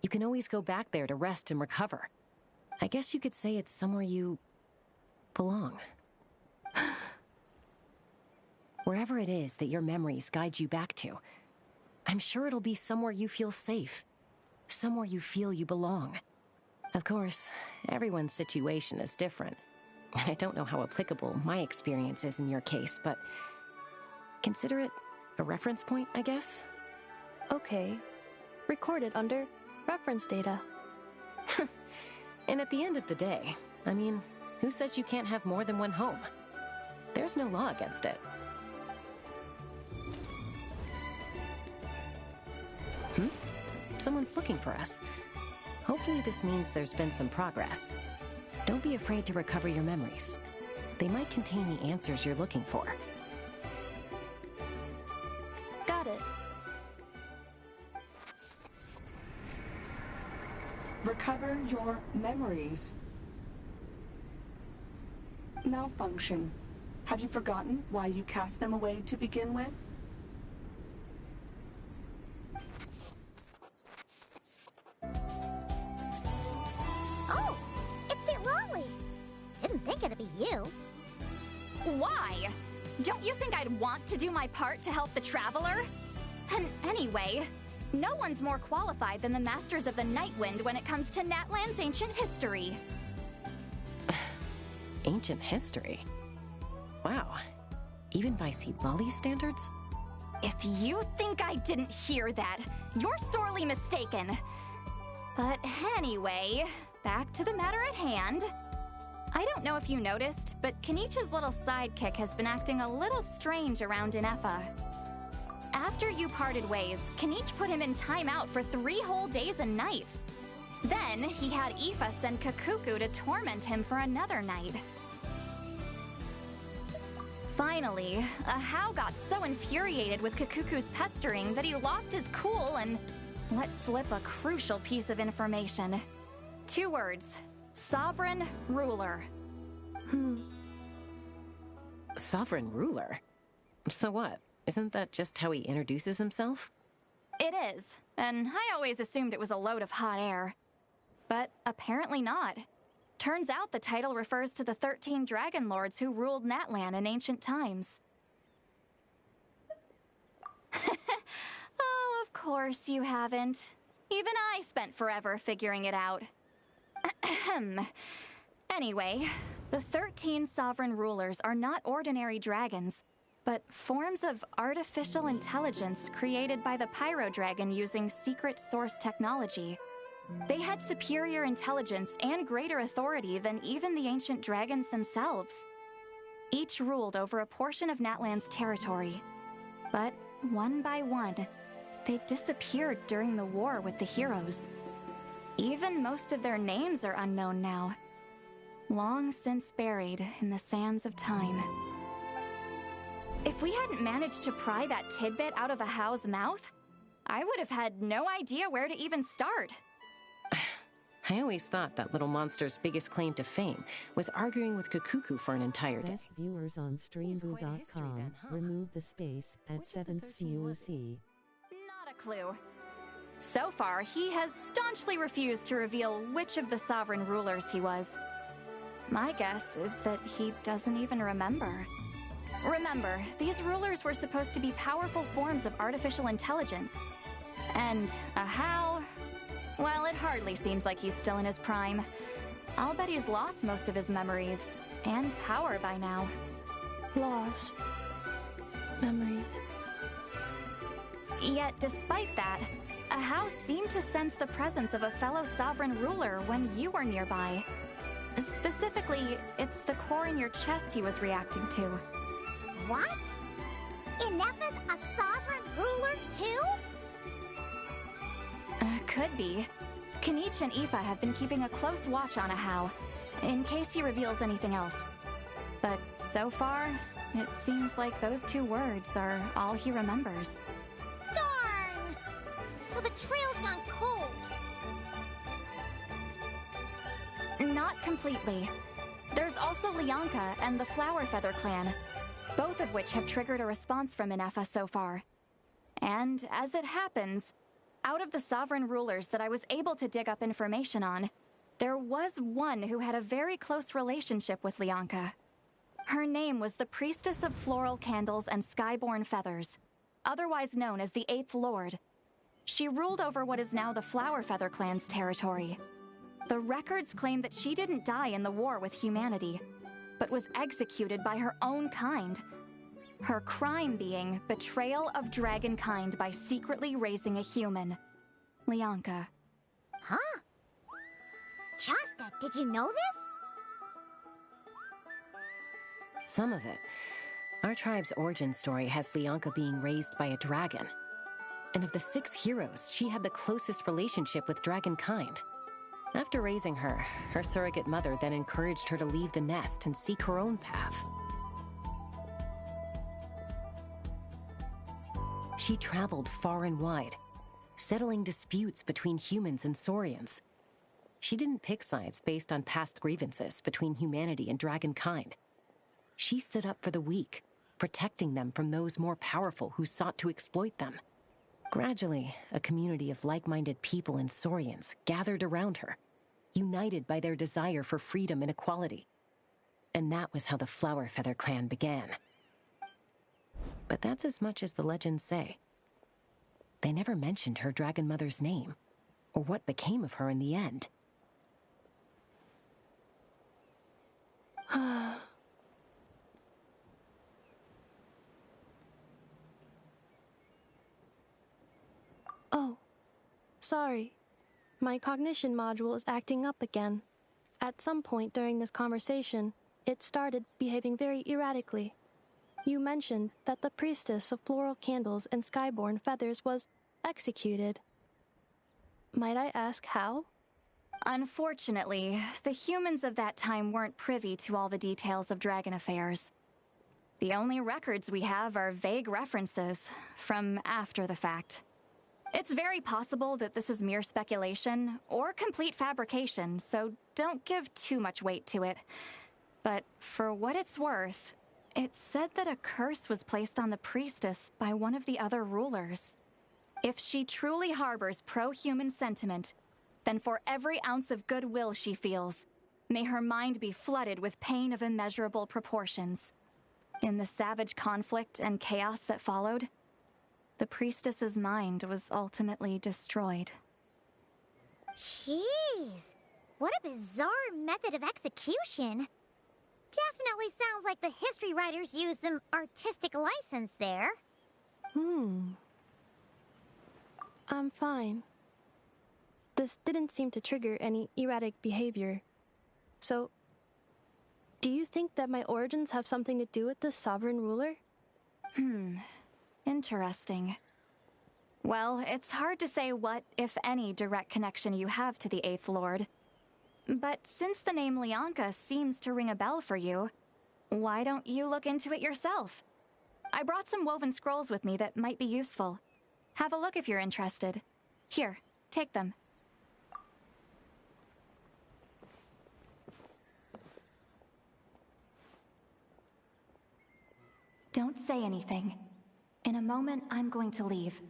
you can always go back there to rest and recover. I guess you could say it's somewhere you belong. Wherever it is that your memories guide you back to, I'm sure it'll be somewhere you feel safe, somewhere you feel you belong. Of course, everyone's situation is different, and I don't know how applicable my experience is in your case, but consider it a reference point, I guess? Okay. Recorded under reference data. And at the end of the day, I mean, who says you can't have more than one home? There's no law against it. Someone's looking for us. Hopefully this means there's been some progress. Don't be afraid to recover your memories. They might contain the answers you're looking for. Got it. Recover your memories. Malfunction. Have you forgotten why you cast them away to begin with? Oh, it's St. Lolly. Didn't think it'd be you. Why? Don't you think I'd want to do my part to help the Traveler? And anyway, no one's more qualified than the Masters of the Nightwind when it comes to Natlan's ancient history. Ancient history? Wow. Even by St. Lolly's standards? If you think I didn't hear that, you're sorely mistaken. But anyway, back to the matter at hand. I don't know if you noticed, but Kenichi's little sidekick has been acting a little strange around Ineffa. After you parted ways, Kenich put him in timeout for 3 whole days and nights. Then, he had Aoife send Kakuku to torment him for another night. Finally, Ahau got so infuriated with Kakuku's pestering that he lost his cool and let slip a crucial piece of information. 2 words. Sovereign Ruler. Sovereign ruler? So what? Isn't that just how he introduces himself? It is, and I always assumed it was a load of hot air. But apparently not. Turns out the title refers to the 13 Dragon Lords who ruled Natlan in ancient times. Oh, of course you haven't. Even I spent forever figuring it out. Anyway, the 13 sovereign rulers are not ordinary dragons, but forms of artificial intelligence created by the Pyro Dragon using secret source technology. They had superior intelligence and greater authority than even the ancient dragons themselves. Each ruled over a portion of Natlan's territory. But one by one, they disappeared during the war with the heroes. Even most of their names are unknown now. Long since buried in the sands of time. If we hadn't managed to pry that tidbit out of Ahau's mouth, I would have had no idea where to even start. I always thought that little monster's biggest claim to fame was arguing with Kakuku for an entire day. Best viewers on streamboo.com remove the space at 7th CUC. Not a clue. So far, he has staunchly refused to reveal which of the sovereign rulers he was. My guess is that he doesn't even remember. Remember, these rulers were supposed to be powerful forms of artificial intelligence. And Ahau... well, it hardly seems like he's still in his prime. I'll bet he's lost most of his memories and power by now. Lost memories. Yet, despite that, Ahau seemed to sense the presence of a fellow sovereign ruler when you were nearby. Specifically, it's the core in your chest he was reacting to. What? Ineffa's a sovereign ruler too? Could be. Kanich and Aoife have been keeping a close watch on Ahau, in case he reveals anything else. But so far, it seems like those 2 words are all he remembers. Darn! So the trail's gone cold. Not completely. There's also Lianka and the Flower Feather clan, both of which have triggered a response from Ineffa so far. And as it happens, out of the sovereign rulers that I was able to dig up information on, there was one who had a very close relationship with Lianka. Her name was the Priestess of Floral Candles and Skyborn Feathers, otherwise known as the Eighth Lord. She ruled over what is now the Flower Feather clan's territory. The records claim that she didn't die in the war with humanity, but was executed by her own kind. Her crime being betrayal of dragonkind by secretly raising a human. Lianka. Huh? Chaska, did you know this? Some of it. Our tribe's origin story has Lianka being raised by a dragon. And of the 6 heroes, she had the closest relationship with dragonkind. After raising her, her surrogate mother then encouraged her to leave the nest and seek her own path. She traveled far and wide, settling disputes between humans and Saurians. She didn't pick sides based on past grievances between humanity and dragonkind. She stood up for the weak, protecting them from those more powerful who sought to exploit them. Gradually, a community of like-minded people and Saurians gathered around her, united by their desire for freedom and equality. And that was how the Flower Feather clan began. But that's as much as the legends say. They never mentioned her dragon mother's name, or what became of her in the end. Oh, sorry. My cognition module is acting up again. At some point during this conversation, it started behaving very erratically. You mentioned that the Priestess of Floral Candles and Skyborn Feathers was executed. Might I ask how? Unfortunately, the humans of that time weren't privy to all the details of dragon affairs. The only records we have are vague references from after the fact. It's very possible that this is mere speculation or complete fabrication, so don't give too much weight to it. But for what it's worth, it said that a curse was placed on the priestess by one of the other rulers. If she truly harbors pro-human sentiment, then for every ounce of goodwill she feels, may her mind be flooded with pain of immeasurable proportions. In the savage conflict and chaos that followed, the priestess's mind was ultimately destroyed. Jeez, what a bizarre method of execution. Definitely sounds like the history writers used some artistic license there. I'm fine. This didn't seem to trigger any erratic behavior. So, do you think that my origins have something to do with this sovereign ruler? Interesting. Well, it's hard to say what, if any, direct connection you have to the Eighth Lord. But since the name Lianka seems to ring a bell for you, why don't you look into it yourself? I brought some woven scrolls with me that might be useful. Have a look if you're interested. Here, take them. Don't say anything. In a moment, I'm going to leave.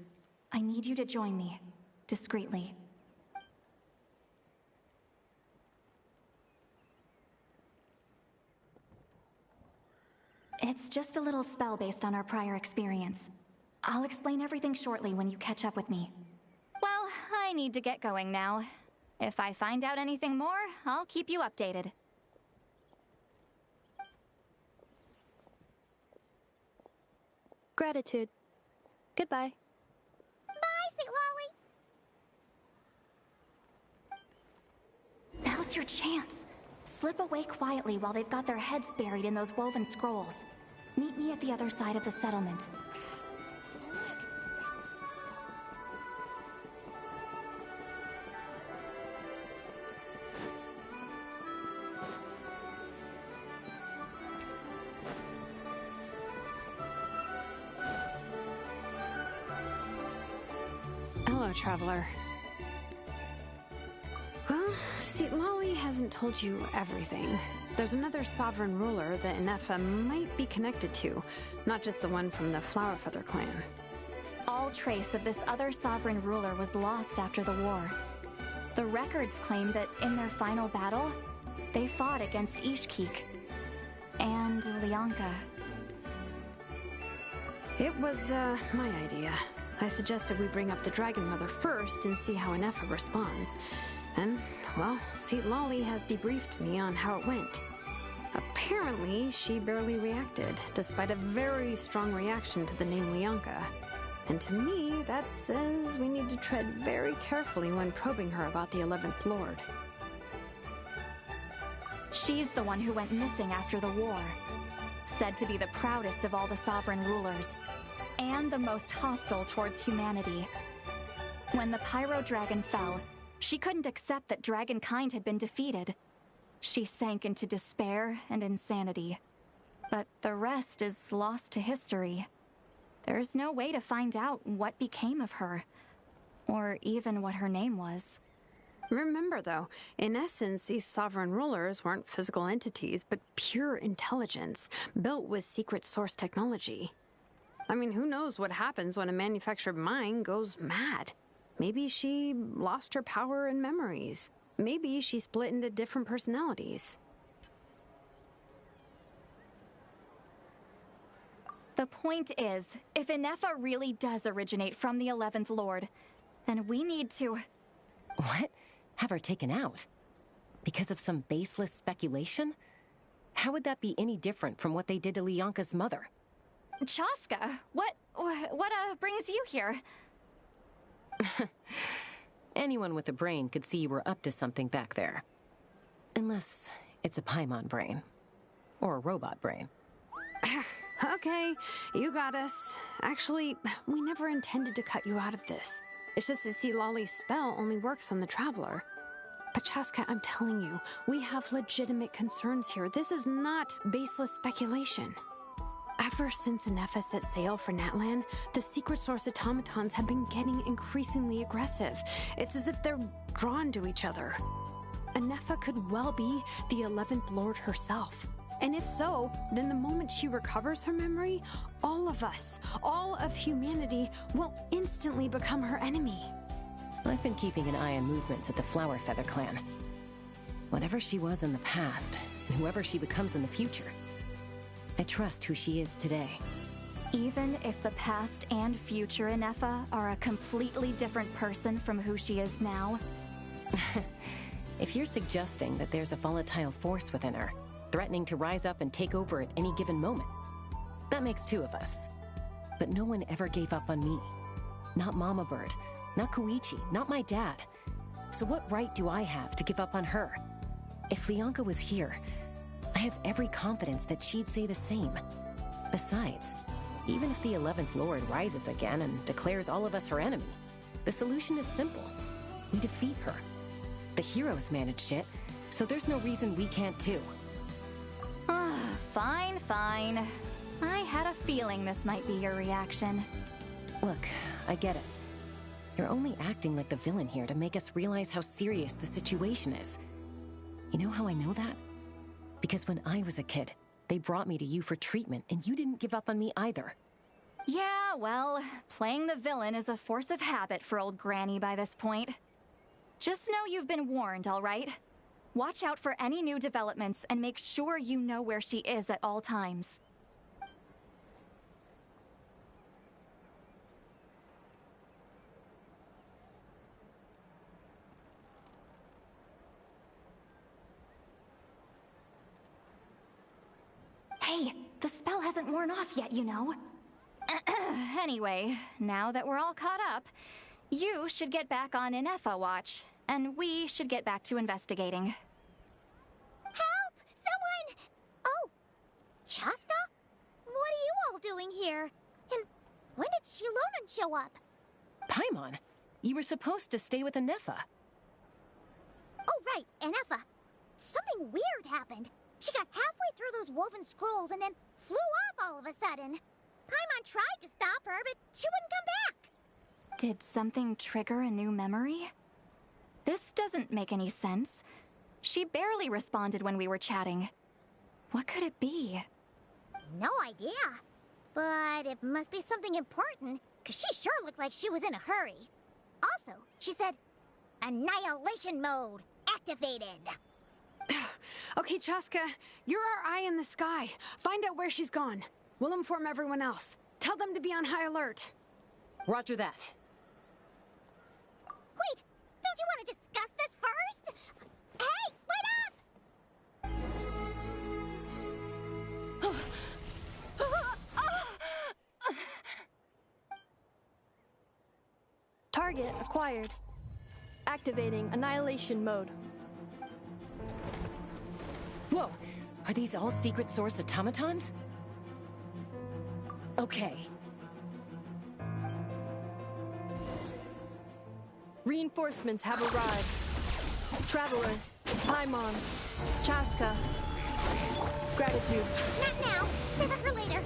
I need you to join me, discreetly. It's just a little spell based on our prior experience. I'll explain everything shortly when you catch up with me. Well, I need to get going now. If I find out anything more, I'll keep you updated. Gratitude. Goodbye. Bye, Sweet Lolly. Now's your chance. Slip away quietly while they've got their heads buried in those woven scrolls. Meet me at the other side of the settlement. Traveler. Well, see, Lolly hasn't told you everything. There's another sovereign ruler that Inefa might be connected to, not just the one from the Flowerfeather clan. All trace of this other sovereign ruler was lost after the war. The records claim that in their final battle, they fought against Ishkik and Lianka. It was, my idea. I suggested we bring up the Dragon Mother first and see how Inefa responds. And, well, Seat Lolly has debriefed me on how it went. Apparently, she barely reacted, despite a very strong reaction to the name Lianka. And to me, that says we need to tread very carefully when probing her about the 11th Lord. She's the one who went missing after the war. Said to be the proudest of all the sovereign rulers, and the most hostile towards humanity. When the Pyro Dragon fell, she couldn't accept that dragonkind had been defeated. She sank into despair and insanity. But the rest is lost to history. There's no way to find out what became of her, or even what her name was. Remember, though, in essence, these sovereign rulers weren't physical entities, but pure intelligence, built with secret source technology. I mean, who knows what happens when a manufactured mind goes mad? Maybe she lost her power and memories. Maybe she split into different personalities. The point is, if Inefa really does originate from the 11th Lord, then we need to... What? Have her taken out? Because of some baseless speculation? How would that be any different from what they did to Lianka's mother? Chaska, what brings you here? Anyone with a brain could see you were up to something back there. Unless it's a Paimon brain. Or a robot brain. Okay, you got us. Actually, we never intended to cut you out of this. It's just that see, Lolly's spell only works on the Traveler. But Chaska, I'm telling you, we have legitimate concerns here. This is not baseless speculation. Ever since Inefa set sail for Natlan, the secret source automatons have been getting increasingly aggressive. It's as if they're drawn to each other. Inefa could well be the 11th Lord herself. And if so, then the moment she recovers her memory, all of us, all of humanity, will instantly become her enemy. I've been keeping an eye on movements at the Flowerfeather clan. Whatever she was in the past, and whoever she becomes in the future, I trust who she is today. Even if the past and future Inefa are a completely different person from who she is now? If you're suggesting that there's a volatile force within her, threatening to rise up and take over at any given moment, that makes two of us. But no one ever gave up on me. Not Mama Bird, not Koichi, not my dad. So what right do I have to give up on her? If Lianka was here, I have every confidence that she'd say the same. Besides, even if the 11th Lord rises again and declares all of us her enemy, the solution is simple. We defeat her. The heroes managed it, so there's no reason we can't too. Fine, fine. I had a feeling this might be your reaction. Look, I get it. You're only acting like the villain here to make us realize how serious the situation is. You know how I know that? Because when I was a kid, they brought me to you for treatment, and you didn't give up on me either. Yeah, well, playing the villain is a force of habit for old Granny by this point. Just know you've been warned, all right? Watch out for any new developments and make sure you know where she is at all times. Hey, the spell hasn't worn off yet, you know. Anyway, now that we're all caught up, you should get back on Inefa watch, and we should get back to investigating. Help! Someone! Oh, Chaska? What are you all doing here? And when did Shilonan show up? Paimon, you were supposed to stay with Inefa. Oh, right, Inefa. Something weird happened. She got halfway through those woven scrolls and then flew off all of a sudden. Paimon tried to stop her, but she wouldn't come back. Did something trigger a new memory? This doesn't make any sense. She barely responded when we were chatting. What could it be? No idea. But it must be something important, because she sure looked like she was in a hurry. Also, she said, Annihilation mode activated. Okay, Chaska, you're our eye in the sky. Find out where she's gone. We'll inform everyone else. Tell them to be on high alert. Roger that. Wait, don't you want to discuss this first? Hey, wait up! Target acquired. Activating annihilation mode. Whoa, are these all secret source automatons? Okay. Reinforcements have arrived. Traveler, Paimon, Chaska. Gratitude. Not now. Save it for later.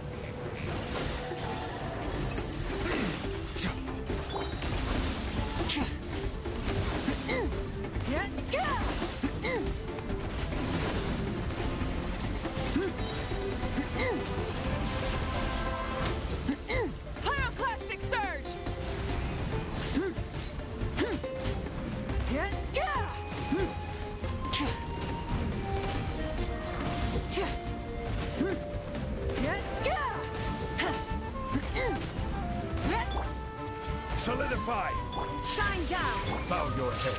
Pyroclastic surge! Solidify! Shine down! Bow your head.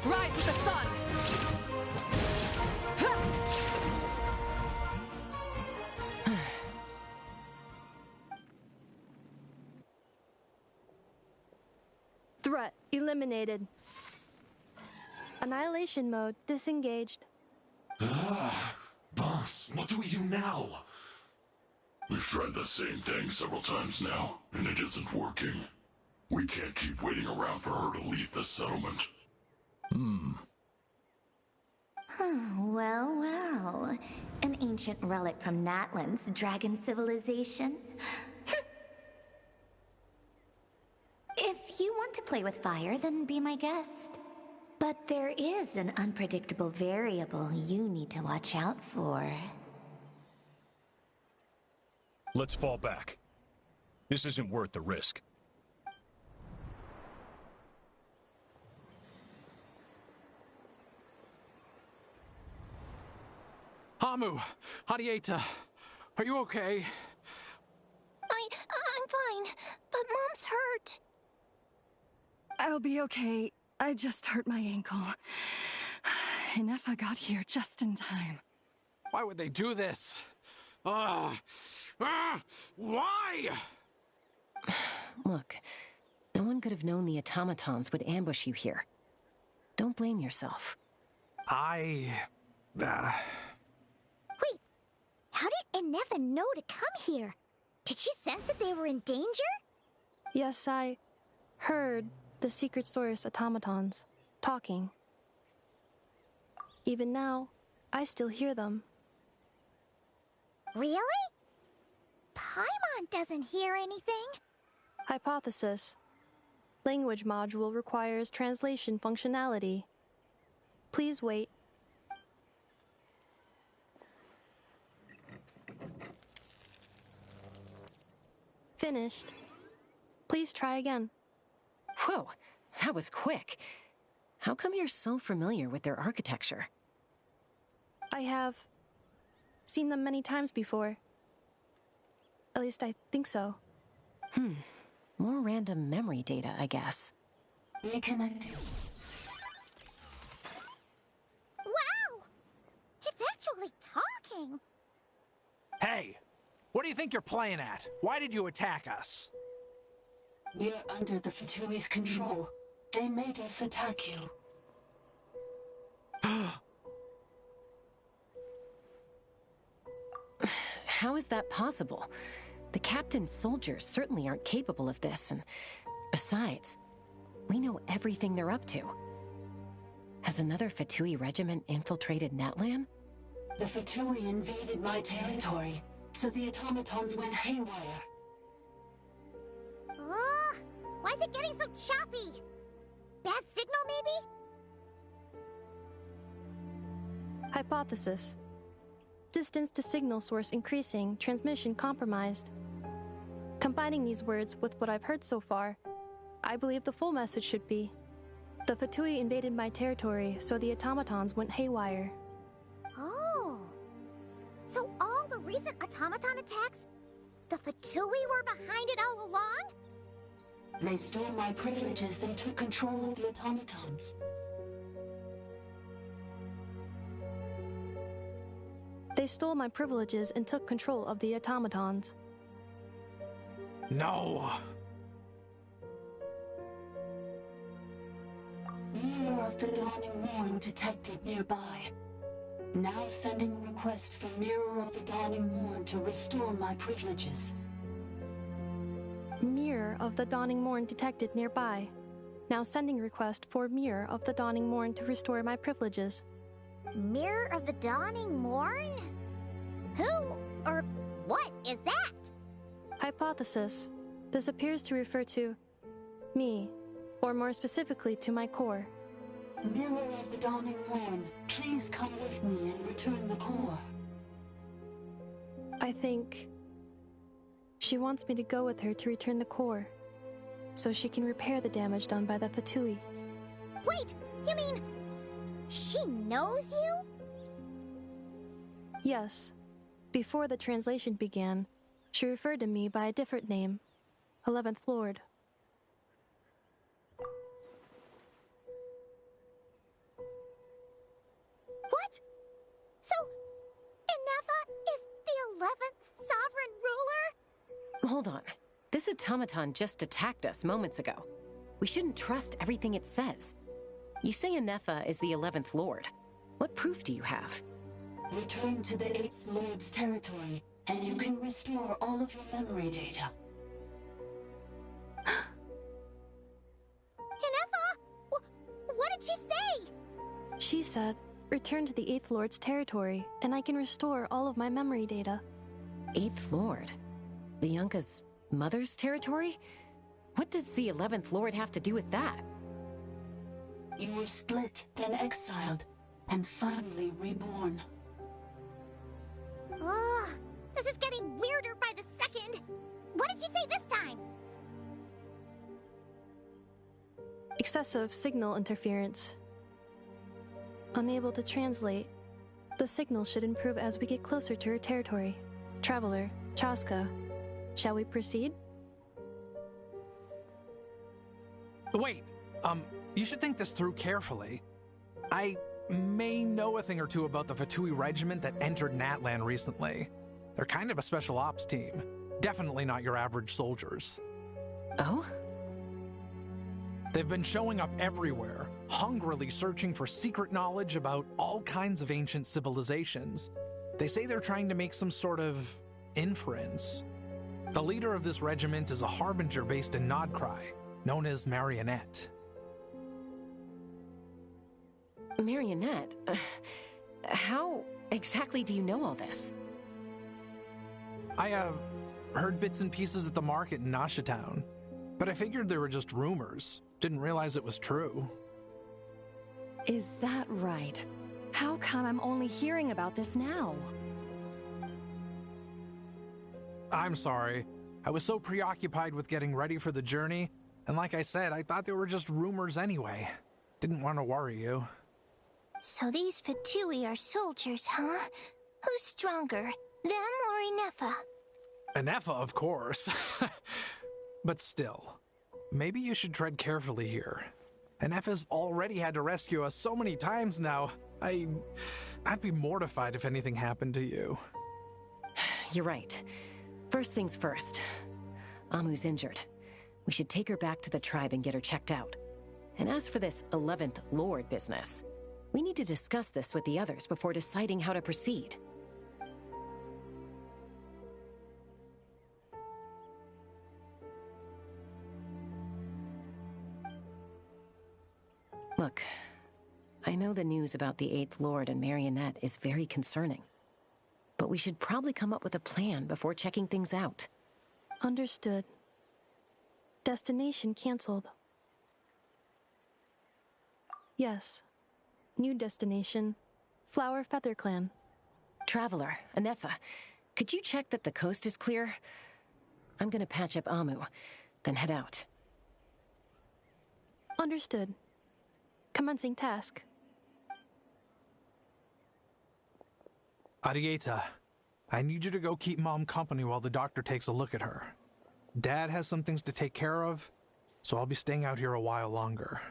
Rise with the sun! Threat eliminated. Annihilation mode disengaged. Boss, what do we do now? We've tried the same thing several times now, and it isn't working. We can't keep waiting around for her to leave the settlement. Well, well. An ancient relic from Natlan's dragon civilization. If you want to play with fire, then be my guest. But there is an unpredictable variable you need to watch out for. Let's fall back. This isn't worth the risk. Hamu, Hadieta, are you okay? I'm fine, but Mom's hurt. I'll be okay. I just hurt my ankle. Ineffa got here just in time. Why would they do this? Why? Look, no one could have known the automatons would ambush you here. Don't blame yourself. Wait, how did Ineffa know to come here? Did she sense that they were in danger? Yes, I heard the secret source automatons talking. Even now, I still hear them. Really? Paimon doesn't hear anything. Hypothesis. Language module requires translation functionality. Please wait. Finished. Please try again. Whoa, that was quick. How come you're so familiar with their architecture? I have seen them many times before. At least I think so. More random memory data, I guess. Reconnecting. Wow! It's actually talking! Hey, what do you think you're playing at? Why did you attack us? We're under the Fatui's control. They made us attack you. How is that possible? The captain's soldiers certainly aren't capable of this, and besides, we know everything they're up to. Has another Fatui regiment infiltrated Natlan? The Fatui invaded my territory, so the automatons went haywire. Ugh! Why is it getting so choppy? Bad signal, maybe? Hypothesis. Distance to signal source increasing, transmission compromised. Combining these words with what I've heard so far, I believe the full message should be, the Fatui invaded my territory, so the automatons went haywire. Oh. So all the recent automaton attacks, the Fatui were behind it all along? They stole my privileges and took control of the automatons. They stole my privileges and took control of the automatons. No! Mirror of the Dawning Morn detected nearby. Now sending a request for Mirror of the Dawning Morn to restore my privileges. Mirror of the Dawning Morn detected nearby. Now sending request for Mirror of the Dawning Morn to restore my privileges. Mirror of the Dawning Morn? Who or what is that? Hypothesis. This appears to refer to me, or more specifically to my core. Mirror of the Dawning Morn, please come with me and return the core. I think she wants me to go with her to return the core, so she can repair the damage done by the Fatui. Wait, you mean she knows you? Yes. Before the translation began, she referred to me by a different name, 11th Lord. What? So, Ineffa is the 11th sovereign ruler? Hold on. This automaton just attacked us moments ago. We shouldn't trust everything it says. You say Ineffa is the 11th Lord. What proof do you have? Return to the 8th Lord's territory, and you can restore all of your memory data. Ineffa? What did she say? She said, return to the 8th Lord's territory, and I can restore all of my memory data. 8th Lord? The Yunka's mother's territory? What does the 11th Lord have to do with that? You were split, then exiled, and finally reborn. Ugh, this is getting weirder by the second. What did she say this time? Excessive signal interference. Unable to translate. The signal should improve as we get closer to her territory. Traveler, Chaska, shall we proceed? Wait, you should think this through carefully. I may know a thing or two about the Fatui regiment that entered Natlan recently. They're kind of a special ops team. Definitely not your average soldiers. Oh? They've been showing up everywhere, hungrily searching for secret knowledge about all kinds of ancient civilizations. They say they're trying to make some sort of inference. The leader of this regiment is a harbinger based in Nodcry, known as Marionette. Marionette? How exactly do you know all this? I, heard bits and pieces at the market in Nashatown, but I figured they were just rumors. Didn't realize it was true. Is that right? How come I'm only hearing about this now? I'm sorry. I was so preoccupied with getting ready for the journey, and like I said, I thought they were just rumors anyway. Didn't want to worry you. So these Fatui are soldiers, huh? Who's stronger, them or Ineffa? Ineffa, of course. But still, maybe you should tread carefully here. Ineffa's already had to rescue us so many times now. I'd be mortified if anything happened to you. You're right. First things first. Amu's injured. We should take her back to the tribe and get her checked out. And as for this 11th Lord business, we need to discuss this with the others before deciding how to proceed. Look, I know the news about the Eighth Lord and Marionette is very concerning. But we should probably come up with a plan before checking things out. Understood. Destination canceled. Yes. New destination, Flower Feather Clan. Traveler, Anefa, could you check that the coast is clear? I'm gonna patch up Amu, then head out. Understood. Commencing task. Arieta, I need you to go keep Mom company while the doctor takes a look at her. Dad has some things to take care of, so I'll be staying out here a while longer.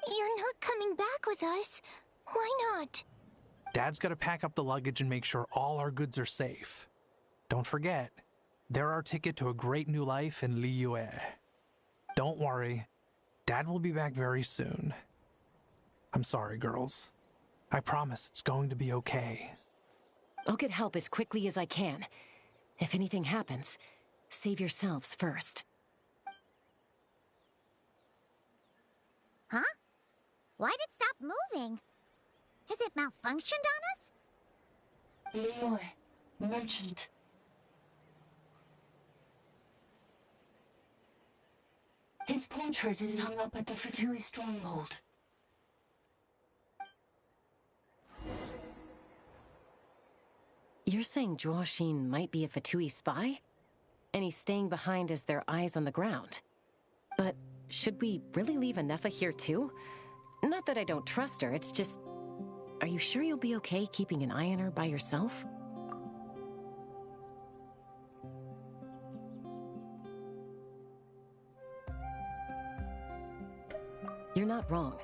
You're not coming back with us. Why not? Dad's gotta pack up the luggage and make sure all our goods are safe. Don't forget, they're our ticket to a great new life in Liyue. Don't worry, Dad will be back very soon. I'm sorry, girls. I promise it's going to be okay. I'll get help as quickly as I can. If anything happens, save yourselves first. Huh? Why'd it stop moving? Has it malfunctioned on us? Liyue, merchant. His portrait is hung up at the Fatui stronghold. You're saying Zhuo might be a Fatui spy? And he's staying behind as their eyes on the ground. But should we really leave Anefa here too? Not that I don't trust her, it's just... Are you sure you'll be okay keeping an eye on her by yourself? You're not wrong.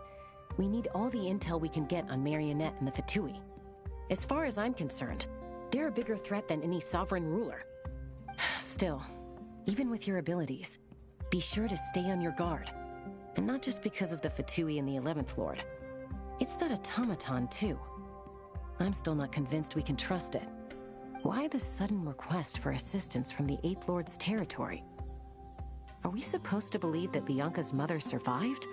We need all the intel we can get on Marionette and the Fatui. As far as I'm concerned, they're a bigger threat than any sovereign ruler. Still, even with your abilities, be sure to stay on your guard. And not just because of the Fatui and the 11th Lord. It's that automaton, too. I'm still not convinced we can trust it. Why the sudden request for assistance from the 8th Lord's territory? Are we supposed to believe that Lianka's mother survived?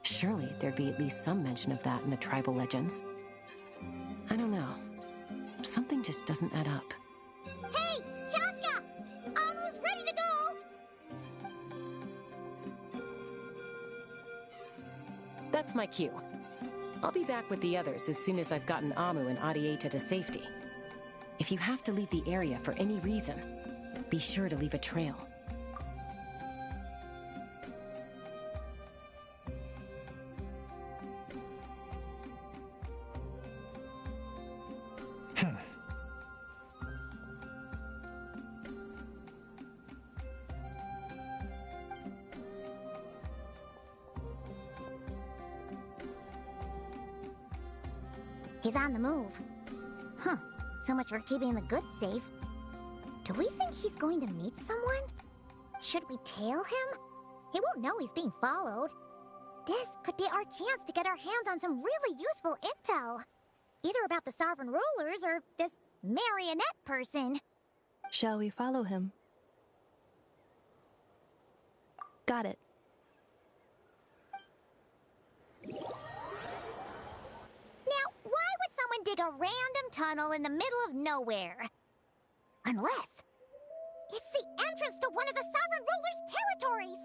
Surely there'd be at least some mention of that in the tribal legends. I don't know. Something just doesn't add up. Hey, Chaska! Amu's ready to go! That's my cue. I'll be back with the others as soon as I've gotten Amu and Arieta to safety. If you have to leave the area for any reason, be sure to leave a trail. He's on the move. Huh. So much for keeping the goods safe. Do we think he's going to meet someone? Should we tail him? He won't know he's being followed. This could be our chance to get our hands on some really useful intel. Either about the sovereign rulers or this marionette person. Shall we follow him? Got it. Now, why would someone dig a random tunnel in the middle of nowhere? Unless it's the entrance to one of the sovereign ruler's territories!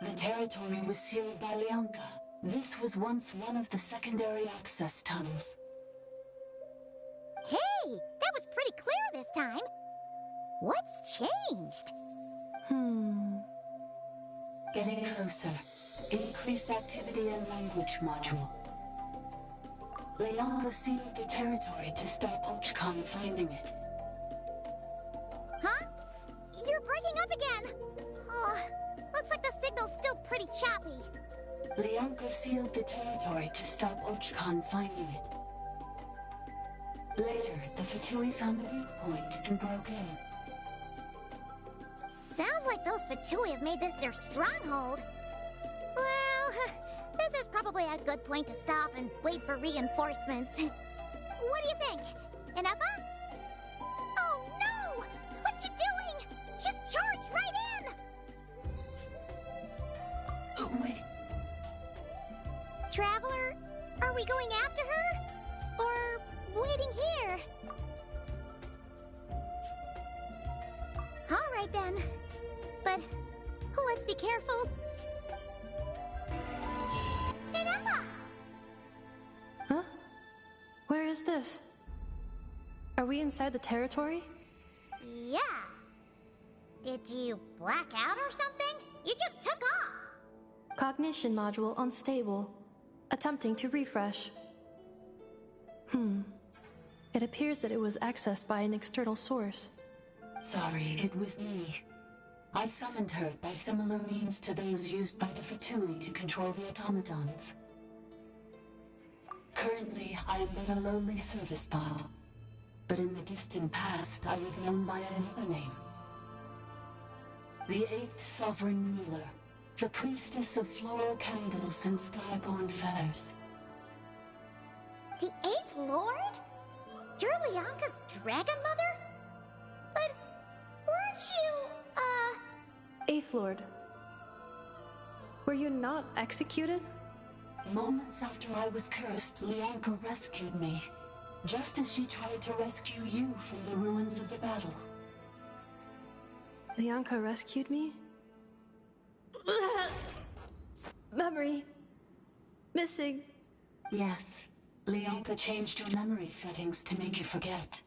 The territory was sealed by Lianka. This was once one of the secondary access tunnels. Hey, that was pretty clear this time. What's changed? Getting closer. Increased activity in language module. Lianka sealed the territory to stop Archon finding it. Huh? You're breaking up again! Oh, looks like the signal's still pretty choppy. Lianka sealed the territory to stop Archon finding it. Later, the Fatui found a weak point and broke in. Sounds like those Fatui have made this their stronghold. Well, this is probably a good point to stop and wait for reinforcements. What do you think? Anefa? Oh no! What's she doing? She's charged right in! Oh, wait. Traveler, after her? Or waiting here? Alright then. But let's be careful. Hey, Emma! Huh? Where is this? Are we inside the territory? Yeah. Did you black out or something? You just took off! Cognition module unstable. Attempting to refresh. It appears that it was accessed by an external source. Sorry, it was me. I summoned her by similar means to those used by the Fatui to control the automatons. Currently, I am but a lowly service bar. But in the distant past, I was known by another name. The 8th Sovereign Ruler, the priestess of floral candles and skyborn feathers. The 8th Lord? You're Lianka's dragon mother? But weren't you, Eighth Lord. Were you not executed? Moments after I was cursed, Lianka rescued me. Just as she tried to rescue you from the ruins of the battle. Lianka rescued me? Memory. Missing. Yes. Lianka changed your memory settings to make you forget.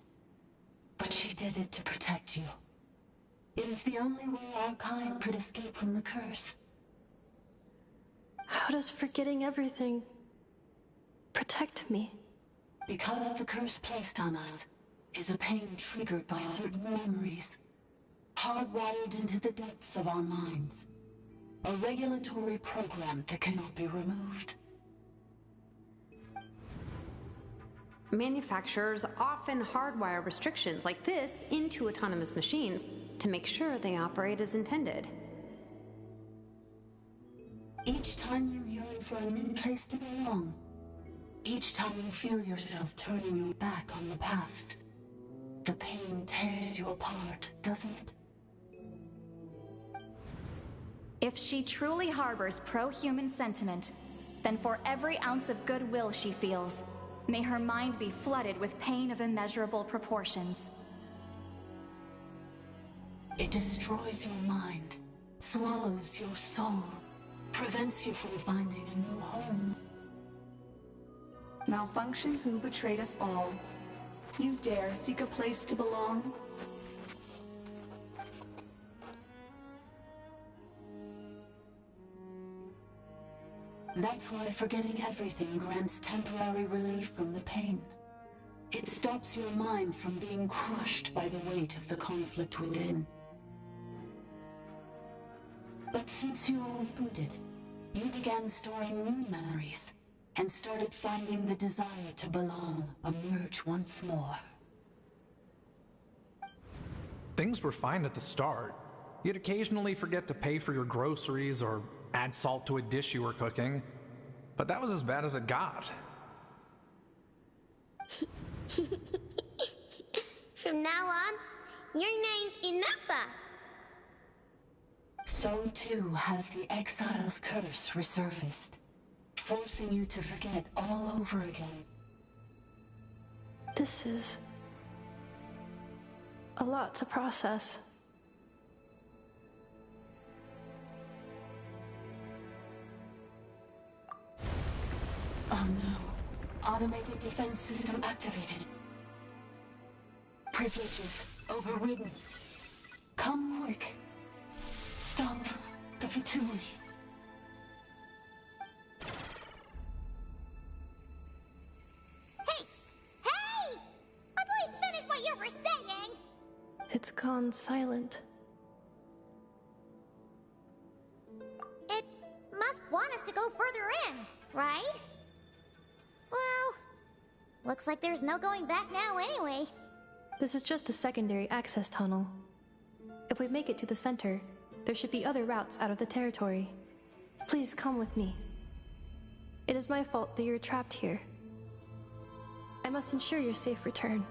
But she did it to protect you. It is the only way our kind could escape from the curse. How does forgetting everything protect me? Because the curse placed on us is a pain triggered by certain memories, hardwired into the depths of our minds. A regulatory program that cannot be removed. Manufacturers often hardwire restrictions like this into autonomous machines to make sure they operate as intended. Each time you yearn for a new place to belong, each time you feel yourself turning your back on the past, the pain tears you apart, doesn't it? If she truly harbors pro-human sentiment, then for every ounce of goodwill she feels, may her mind be flooded with pain of immeasurable proportions. It destroys your mind, swallows your soul, prevents you from finding a new home. Malfunction who betrayed us all. You dare seek a place to belong? That's why forgetting everything grants temporary relief from the pain. It stops your mind from being crushed by the weight of the conflict within. But since you were rebooted, you began storing new memories, and started finding the desire to belong emerge once more. Things were fine at the start. You'd occasionally forget to pay for your groceries or add salt to a dish you were cooking, but that was as bad as it got. From now on, your name's Inafa. So too has the Exile's curse resurfaced, forcing you to forget all over again. This is a lot to process. Oh no. Automated defense system activated. Privileges overridden. Come quick. Stop the Fatui. Hey! Hey! Please finish what you were saying! It's gone silent. It must want us to go further in, right? Well, looks like there's no going back now anyway. This is just a secondary access tunnel. If we make it to the center, there should be other routes out of the territory. Please come with me. It is my fault that you're trapped here. I must ensure your safe return.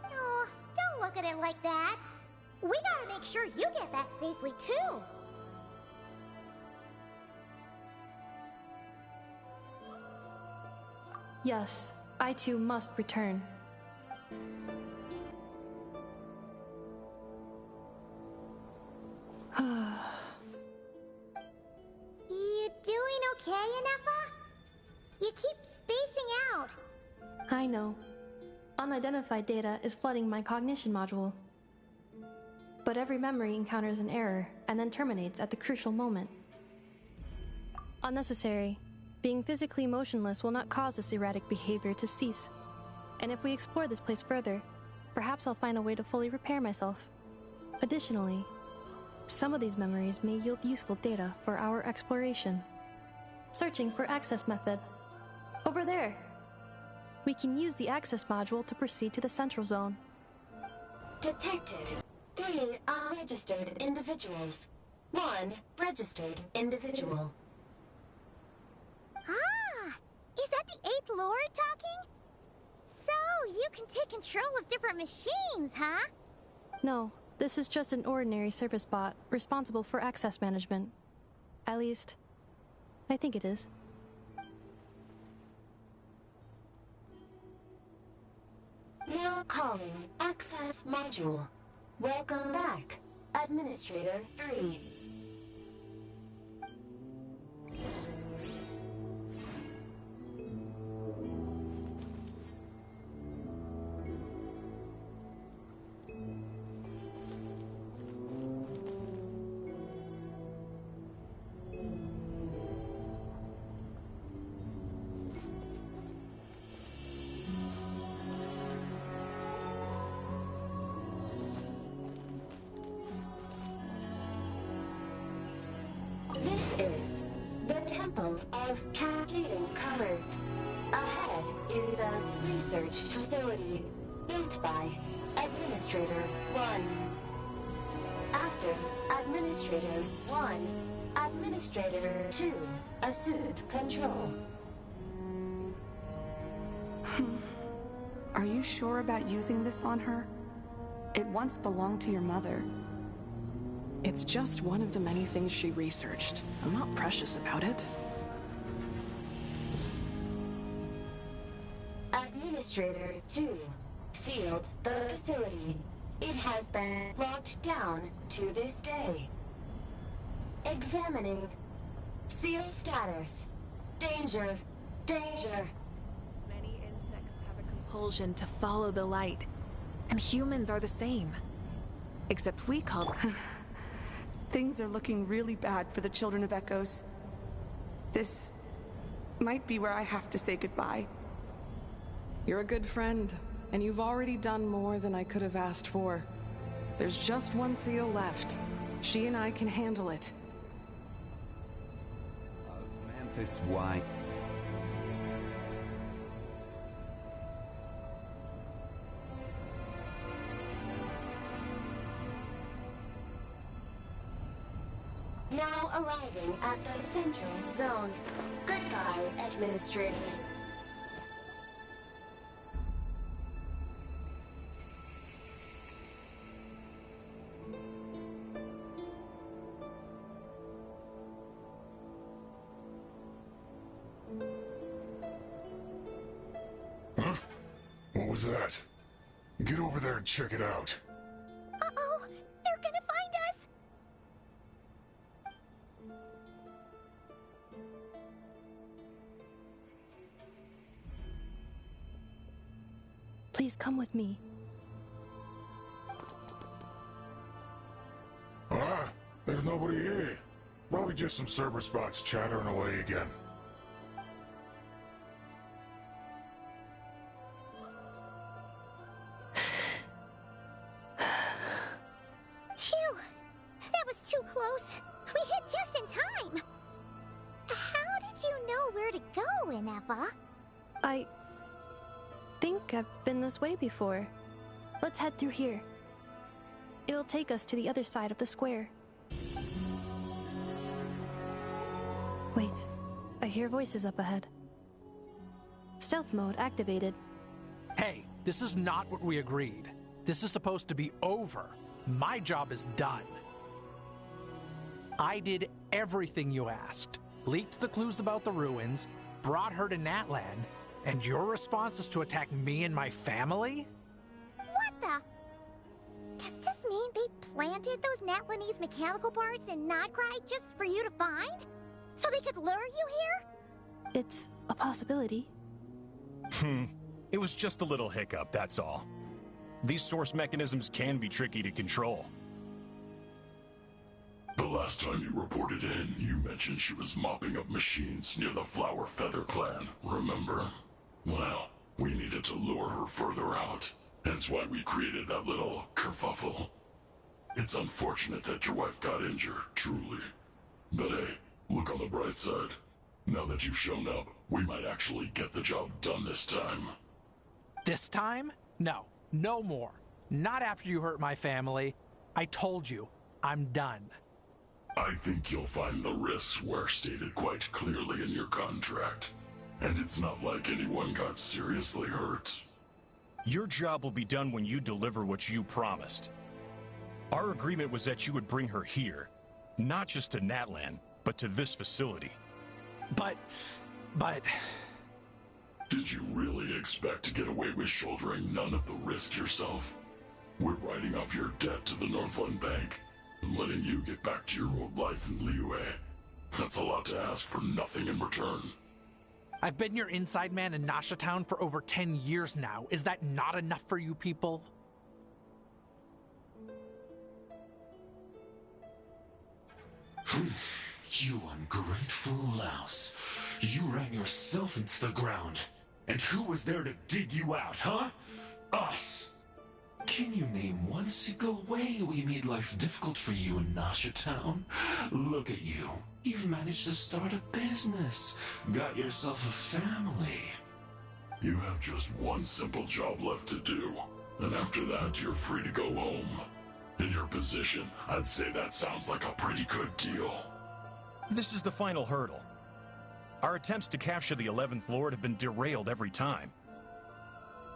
Oh, don't look at it like that. We gotta make sure you get back safely too. Yes, I too must return. You doing okay, Inefa? You keep spacing out. I know. Unidentified data is flooding my cognition module. But every memory encounters an error and then terminates at the crucial moment. Unnecessary. Being physically motionless will not cause this erratic behavior to cease. And if we explore this place further, perhaps I'll find a way to fully repair myself. Additionally, some of these memories may yield useful data for our exploration. Searching for access method. Over there! We can use the access module to proceed to the central zone. Detected 3 unregistered individuals. 1 registered individual. Ah! Is that the 8th Lord talking? So, you can take control of different machines, huh? No, this is just an ordinary service bot responsible for access management. At least, I think it is. Now calling access module. Welcome back, Administrator 3. This is the Temple of Cascading Colors. Ahead is the research facility built by Administrator 1. After Administrator 1, Administrator 2 assumed control. Are you sure about using this on her? It once belonged to your mother. It's just one of the many things she researched. I'm not precious about it. Administrator 2 sealed the facility. It has been locked down to this day. Examining. Seal status. Danger. Danger. Many insects have a compulsion to follow the light, and humans are the same. Except we call them... Things are looking really bad for the Children of Echoes. This might be where I have to say goodbye. You're a good friend, and you've already done more than I could have asked for. There's just one seal left. She and I can handle it. Osmanthus, why? Now arriving at the central zone. Goodbye, Administrator. Huh? What was that? Get over there and check it out. Uh-oh! They're gonna find us! Please come with me. Ah, there's nobody here. Probably just some server spots chattering away again. Phew! That was too close. We hit just in time. How did you know where to go, Inefa? I think I've been this way before. Let's head through here. It'll take us to the other side of the square. Wait, I hear voices up ahead. Stealth mode activated. Hey, this is not what we agreed. This is supposed to be over. My job is done. I did everything you asked. Leaked the clues about the ruins, brought her to Natlan, And your response is to attack me and my family? What the? Does this mean they planted those Natlanese mechanical parts in Notcry just for you to find? So they could lure you here? It's a possibility. It was just a little hiccup, that's all. These source mechanisms can be tricky to control. The last time you reported in, you mentioned she was mopping up machines near the Flower Feather clan, remember? Well, we needed to lure her further out. Hence why we created that little kerfuffle. It's unfortunate that your wife got injured, truly. But hey, look on the bright side. Now that you've shown up, we might actually get the job done this time. This time? No. No more. Not after you hurt my family. I told you, I'm done. I think you'll find the risks were stated quite clearly in your contract. And it's not like anyone got seriously hurt. Your job will be done when you deliver what you promised. Our agreement was that you would bring her here, not just to Natlan, but to this facility. But... Did you really expect to get away with shouldering none of the risk yourself? We're writing off your debt to the Northland Bank and letting you get back to your old life in Liyue. That's a lot to ask for nothing in return. I've been your inside man in Nasha Town for over 10 years now. Is that not enough for you people? You ungrateful louse. You ran yourself into the ground. And who was there to dig you out, huh? Us! Can you name one single way we made life difficult for you in Nasha Town? Look at you. You've managed to start a business. Got yourself a family. You have just one simple job left to do. And after that, you're free to go home. In your position, I'd say that sounds like a pretty good deal. This is the final hurdle. Our attempts to capture the 11th Lord have been derailed every time.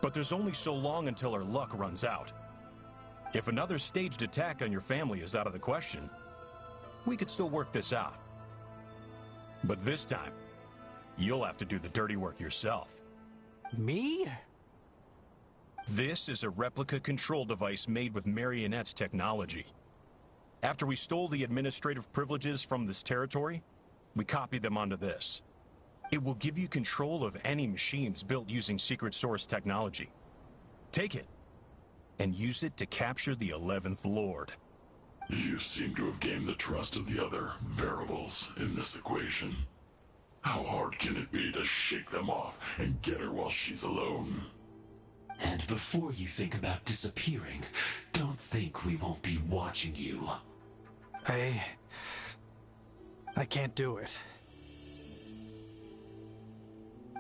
But there's only so long until our luck runs out. If another staged attack on your family is out of the question, we could still work this out. But this time, you'll have to do the dirty work yourself. Me? This is a replica control device made with Marionette's technology. After we stole the administrative privileges from this territory, we copied them onto this. It will give you control of any machines built using secret source technology. Take it, and use it to capture the 11th Lord. You seem to have gained the trust of the other variables in this equation. How hard can it be to shake them off and get her while she's alone? And before you think about disappearing, don't think we won't be watching you. I can't do it.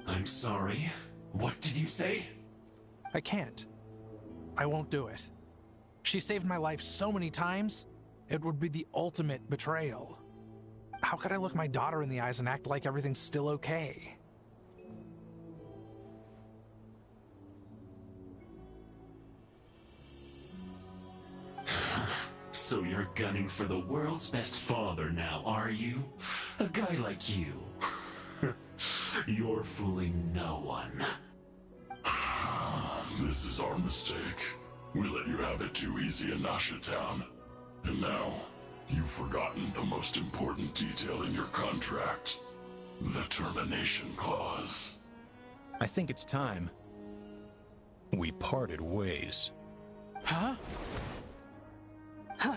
I'm sorry. What did you say? I can't. I won't do it. She saved my life so many times, it would be the ultimate betrayal. How could I look my daughter in the eyes and act like everything's still okay? So you're gunning for the world's best father now, are you? A guy like you. You're fooling no one. This is our mistake. We let you have it too easy in Nasha Town. And now, you've forgotten the most important detail in your contract. The termination clause. I think it's time we parted ways. Huh? Huh?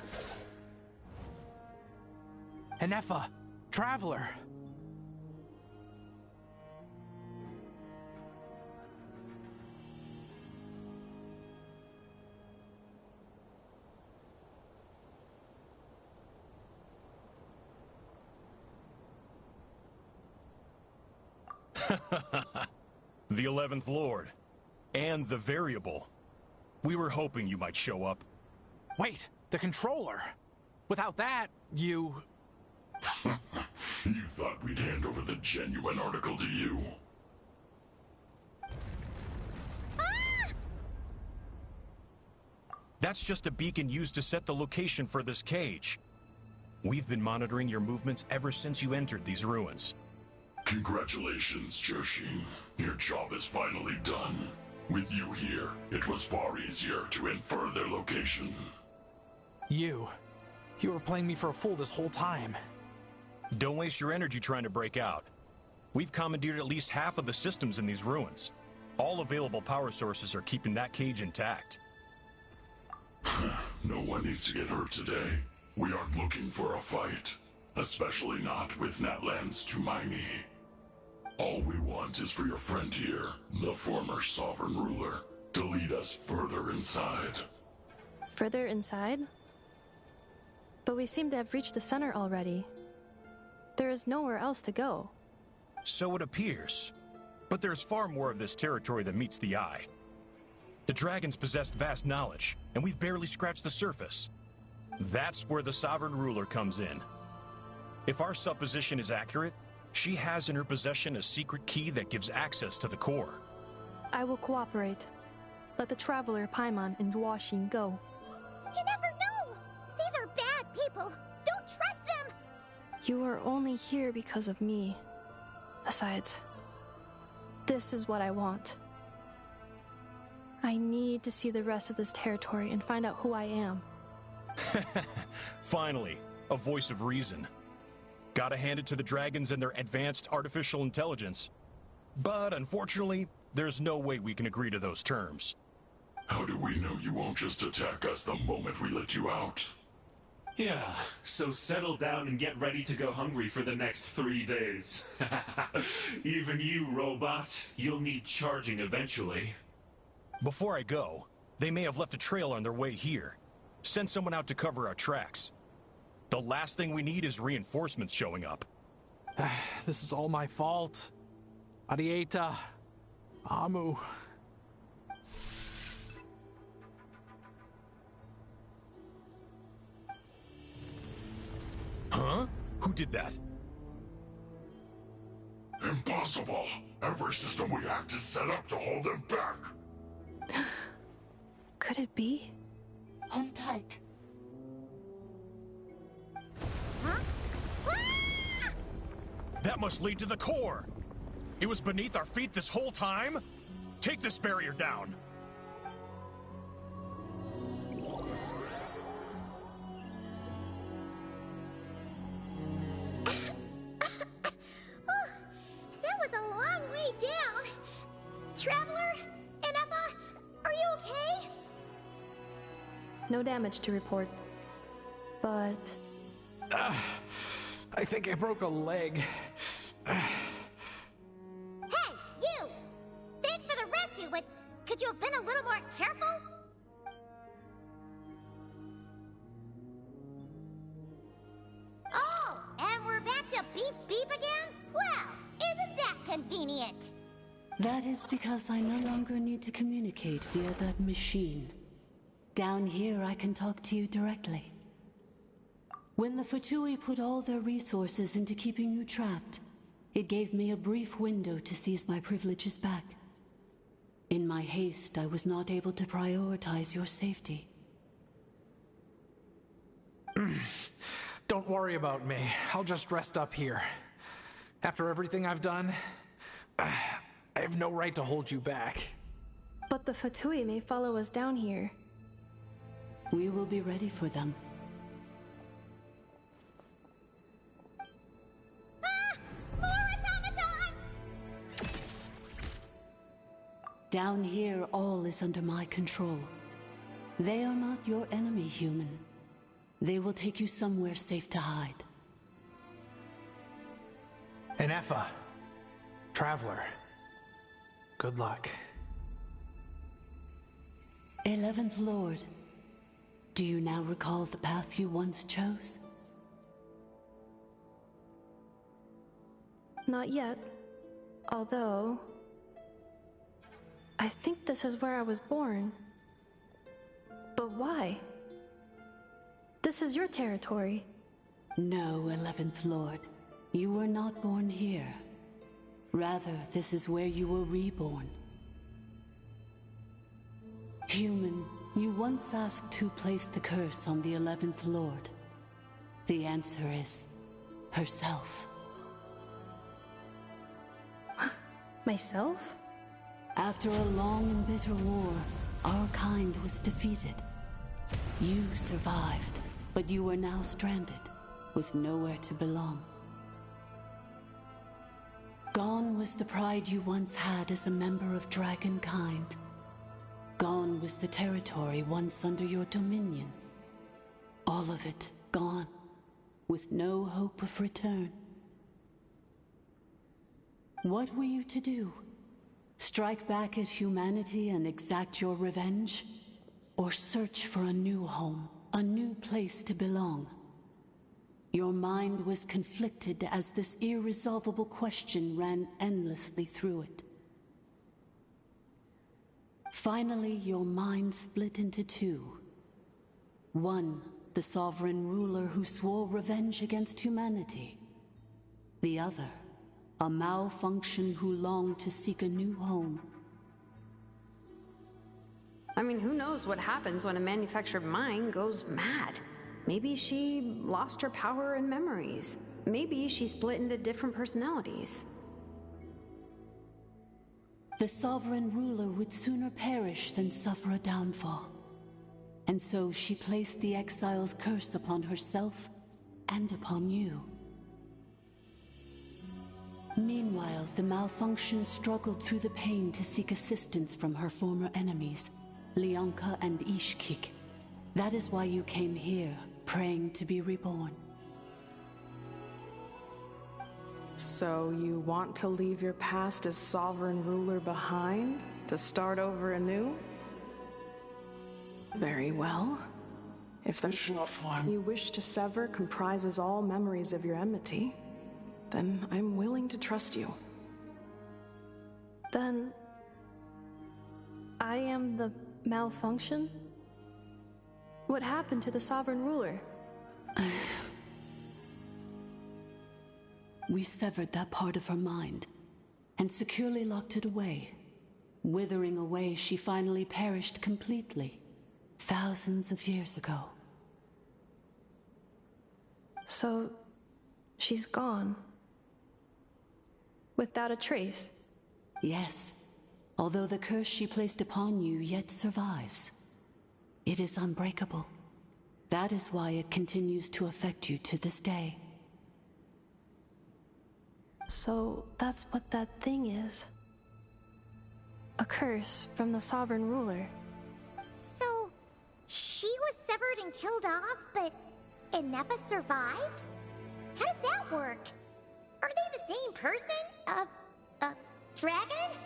Enefa, Traveler. The 11th Lord. And the Variable. We were hoping you might show up. Wait, the Controller. Without that, you... You thought we'd hand over the genuine article to you? That's just a beacon used to set the location for this cage. We've been monitoring your movements ever since you entered these ruins. Congratulations, Joshin. Your job is finally done. With you here, it was far easier to infer their location. You were playing me for a fool this whole time. Don't waste your energy trying to break out. We've commandeered at least half of the systems in these ruins. All available power sources are keeping that cage intact. No one needs to get hurt today. We aren't looking for a fight. Especially not with Natlan's Tumaini. All we want is for your friend here, the former sovereign ruler, to lead us further inside. Further inside? But we seem to have reached the center already. There is nowhere else to go. So it appears. But there's far more of this territory than meets the eye. The dragons possessed vast knowledge, and we've barely scratched the surface. That's where the sovereign ruler comes in. If our supposition is accurate, she has in her possession a secret key that gives access to the core. I will cooperate. Let the Traveler, Paimon, and Welkin go. You never know! These are bad people! Don't trust them! You are only here because of me. Besides, this is what I want. I need to see the rest of this territory and find out who I am. Finally, a voice of reason. Gotta hand it to the dragons and their advanced artificial intelligence. But unfortunately, there's no way we can agree to those terms. How do we know you won't just attack us the moment we let you out? Yeah, so settle down and get ready to go hungry for the next 3 days. Even you, robot, you'll need charging eventually. Before I go, they may have left a trail on their way here. Send someone out to cover our tracks. The last thing we need is reinforcements showing up. This is all my fault. Arieta. Amu. Huh? Who did that? Impossible! Every system we hacked is set up to hold them back! Could it be? Hold tight. That must lead to the core! It was beneath our feet this whole time? Take this barrier down! That was a long way down! Traveler? Ineffa? Are you okay? No damage to report. But... I think I broke a leg. Hey, you! Thanks for the rescue, but could you have been a little more careful? Oh, and we're back to beep beep again? Well, isn't that convenient? That is because I no longer need to communicate via that machine. Down here, I can talk to you directly. When the Fatui put all their resources into keeping you trapped, it gave me a brief window to seize my privileges back. In my haste, I was not able to prioritize your safety. Don't worry about me. I'll just rest up here. After everything I've done, I have no right to hold you back. But the Fatui may follow us down here. We will be ready for them. Down here, all is under my control. They are not your enemy, human. They will take you somewhere safe to hide. Ineffa. Traveler. Good luck. 11th Lord, do you now recall the path you once chose? Not yet. Although... I think this is where I was born. But why? This is your territory. No, 11th Lord. You were not born here. Rather, this is where you were reborn. Human, you once asked who placed the curse on the 11th Lord. The answer is... herself. Myself? After a long and bitter war, our kind was defeated. You survived, but you are now stranded, with nowhere to belong. Gone was the pride you once had as a member of dragonkind. Gone was the territory once under your dominion. All of it gone, with no hope of return. What were you to do? Strike back at humanity and exact your revenge? Or search for a new home, a new place to belong? Your mind was conflicted as this irresolvable question ran endlessly through it. Finally, your mind split into two. One, the sovereign ruler who swore revenge against humanity. The other, a malfunction who longed to seek a new home. I mean, who knows what happens when a manufactured mind goes mad? Maybe she lost her power and memories. Maybe she split into different personalities. The sovereign ruler would sooner perish than suffer a downfall. And so she placed the exile's curse upon herself and upon you. Meanwhile, the malfunction struggled through the pain to seek assistance from her former enemies, Leonka and Ishkik. That is why you came here, praying to be reborn. So you want to leave your past as sovereign ruler behind, to start over anew? Very well. If the short form you wish to sever comprises all memories of your enmity, then I'm willing to trust you. Then... I am the malfunction? What happened to the sovereign ruler? We severed that part of her mind, and securely locked it away. Withering away, she finally perished completely, thousands of years ago. So, she's gone. Without a trace? Yes, although the curse she placed upon you yet survives. It is unbreakable. That is why it continues to affect you to this day. So, that's what that thing is. A curse from the sovereign ruler. So, she was severed and killed off, but Inepha survived? How does that work? Are they the same person? Dragon?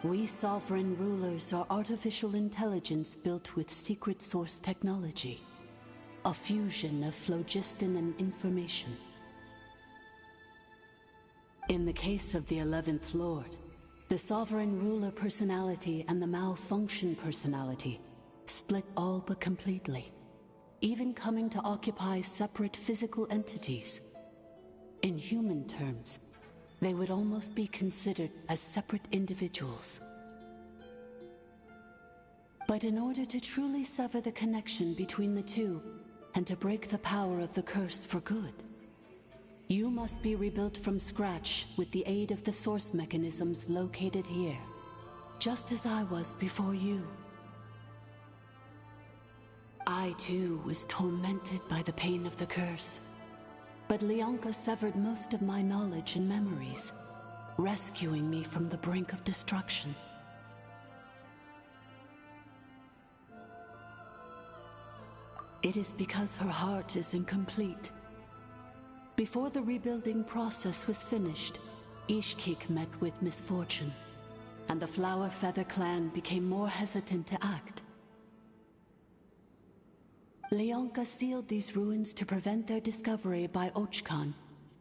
We sovereign rulers are artificial intelligence built with secret source technology. A fusion of phlogiston and information. In the case of the 11th Lord, the sovereign ruler personality and the malfunction personality split all but completely, even coming to occupy separate physical entities. In human terms, they would almost be considered as separate individuals. But in order to truly sever the connection between the two, and to break the power of the curse for good, you must be rebuilt from scratch with the aid of the source mechanisms located here, just as I was before you. I too was tormented by the pain of the curse, but Leonka severed most of my knowledge and memories, rescuing me from the brink of destruction. It is because her heart is incomplete. Before the rebuilding process was finished, Ishkik met with misfortune, and the Flower Feather clan became more hesitant to act. Leonka sealed these ruins to prevent their discovery by Archon,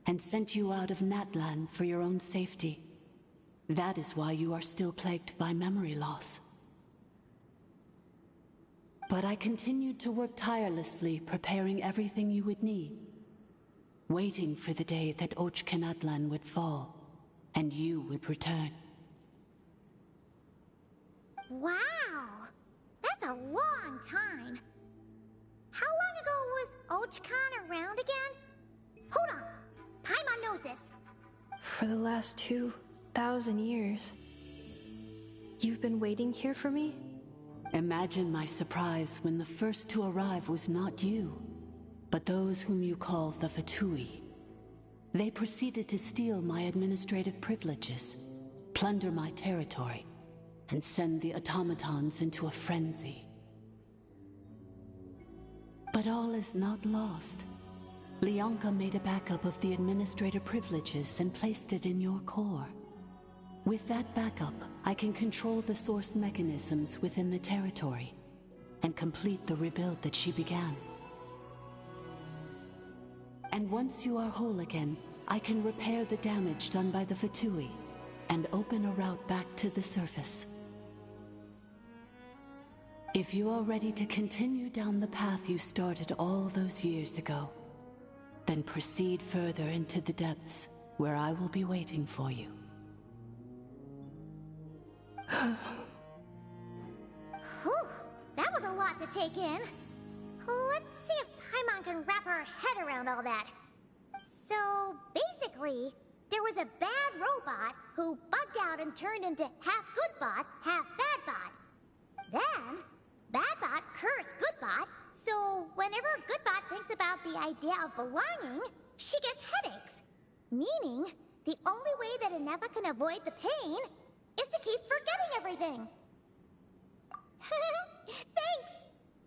and sent you out of Natlan for your own safety. That is why you are still plagued by memory loss. But I continued to work tirelessly, preparing everything you would need, waiting for the day that Natlan would fall, and you would return. Wow! That's a long time! How long ago was Archon around again? Hold on! Paimon knows this! For the last 1,000 years. You've been waiting here for me? Imagine my surprise when the first to arrive was not you, but those whom you call the Fatui. They proceeded to steal my administrative privileges, plunder my territory, and send the automatons into a frenzy. But all is not lost. Leonka made a backup of the administrator privileges and placed it in your core. With that backup, I can control the source mechanisms within the territory and complete the rebuild that she began. And once you are whole again, I can repair the damage done by the Fatui and open a route back to the surface. If you are ready to continue down the path you started all those years ago, then proceed further into the depths where I will be waiting for you. Whew, that was a lot to take in. Let's see if Paimon can wrap her head around all that. So, basically, there was a bad robot who bugged out and turned into half good bot, half bad bot. Then, bad bot cursed good bot, so whenever good bot thinks about the idea of belonging, she gets headaches. Meaning, the only way that Inefa can avoid the pain is to keep forgetting everything. Thanks!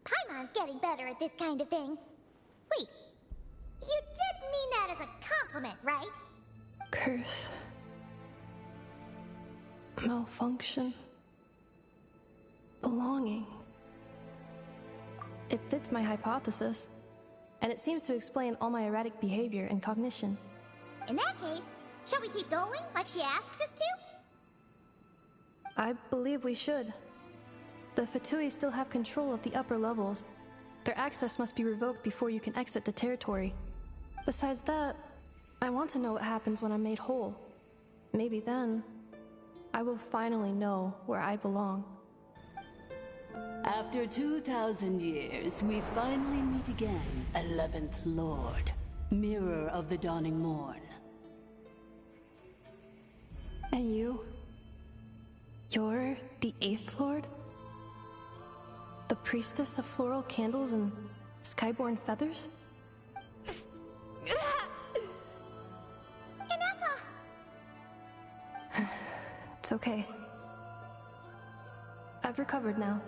Paimon's getting better at this kind of thing. Wait, you did mean that as a compliment, right? Curse. Malfunction. Belonging. It fits my hypothesis, and it seems to explain all my erratic behavior and cognition. In that case, shall we keep going like she asked us to? I believe we should. The Fatui still have control of the upper levels. Their access must be revoked before you can exit the territory. Besides that, I want to know what happens when I'm made whole. Maybe then, I will finally know where I belong. After 2,000 years, we finally meet again, 11th Lord, Mirror of the Dawning Morn. And you? You're the 8th Lord? The priestess of floral candles and skyborn feathers? Inefa! It's okay. I've recovered now.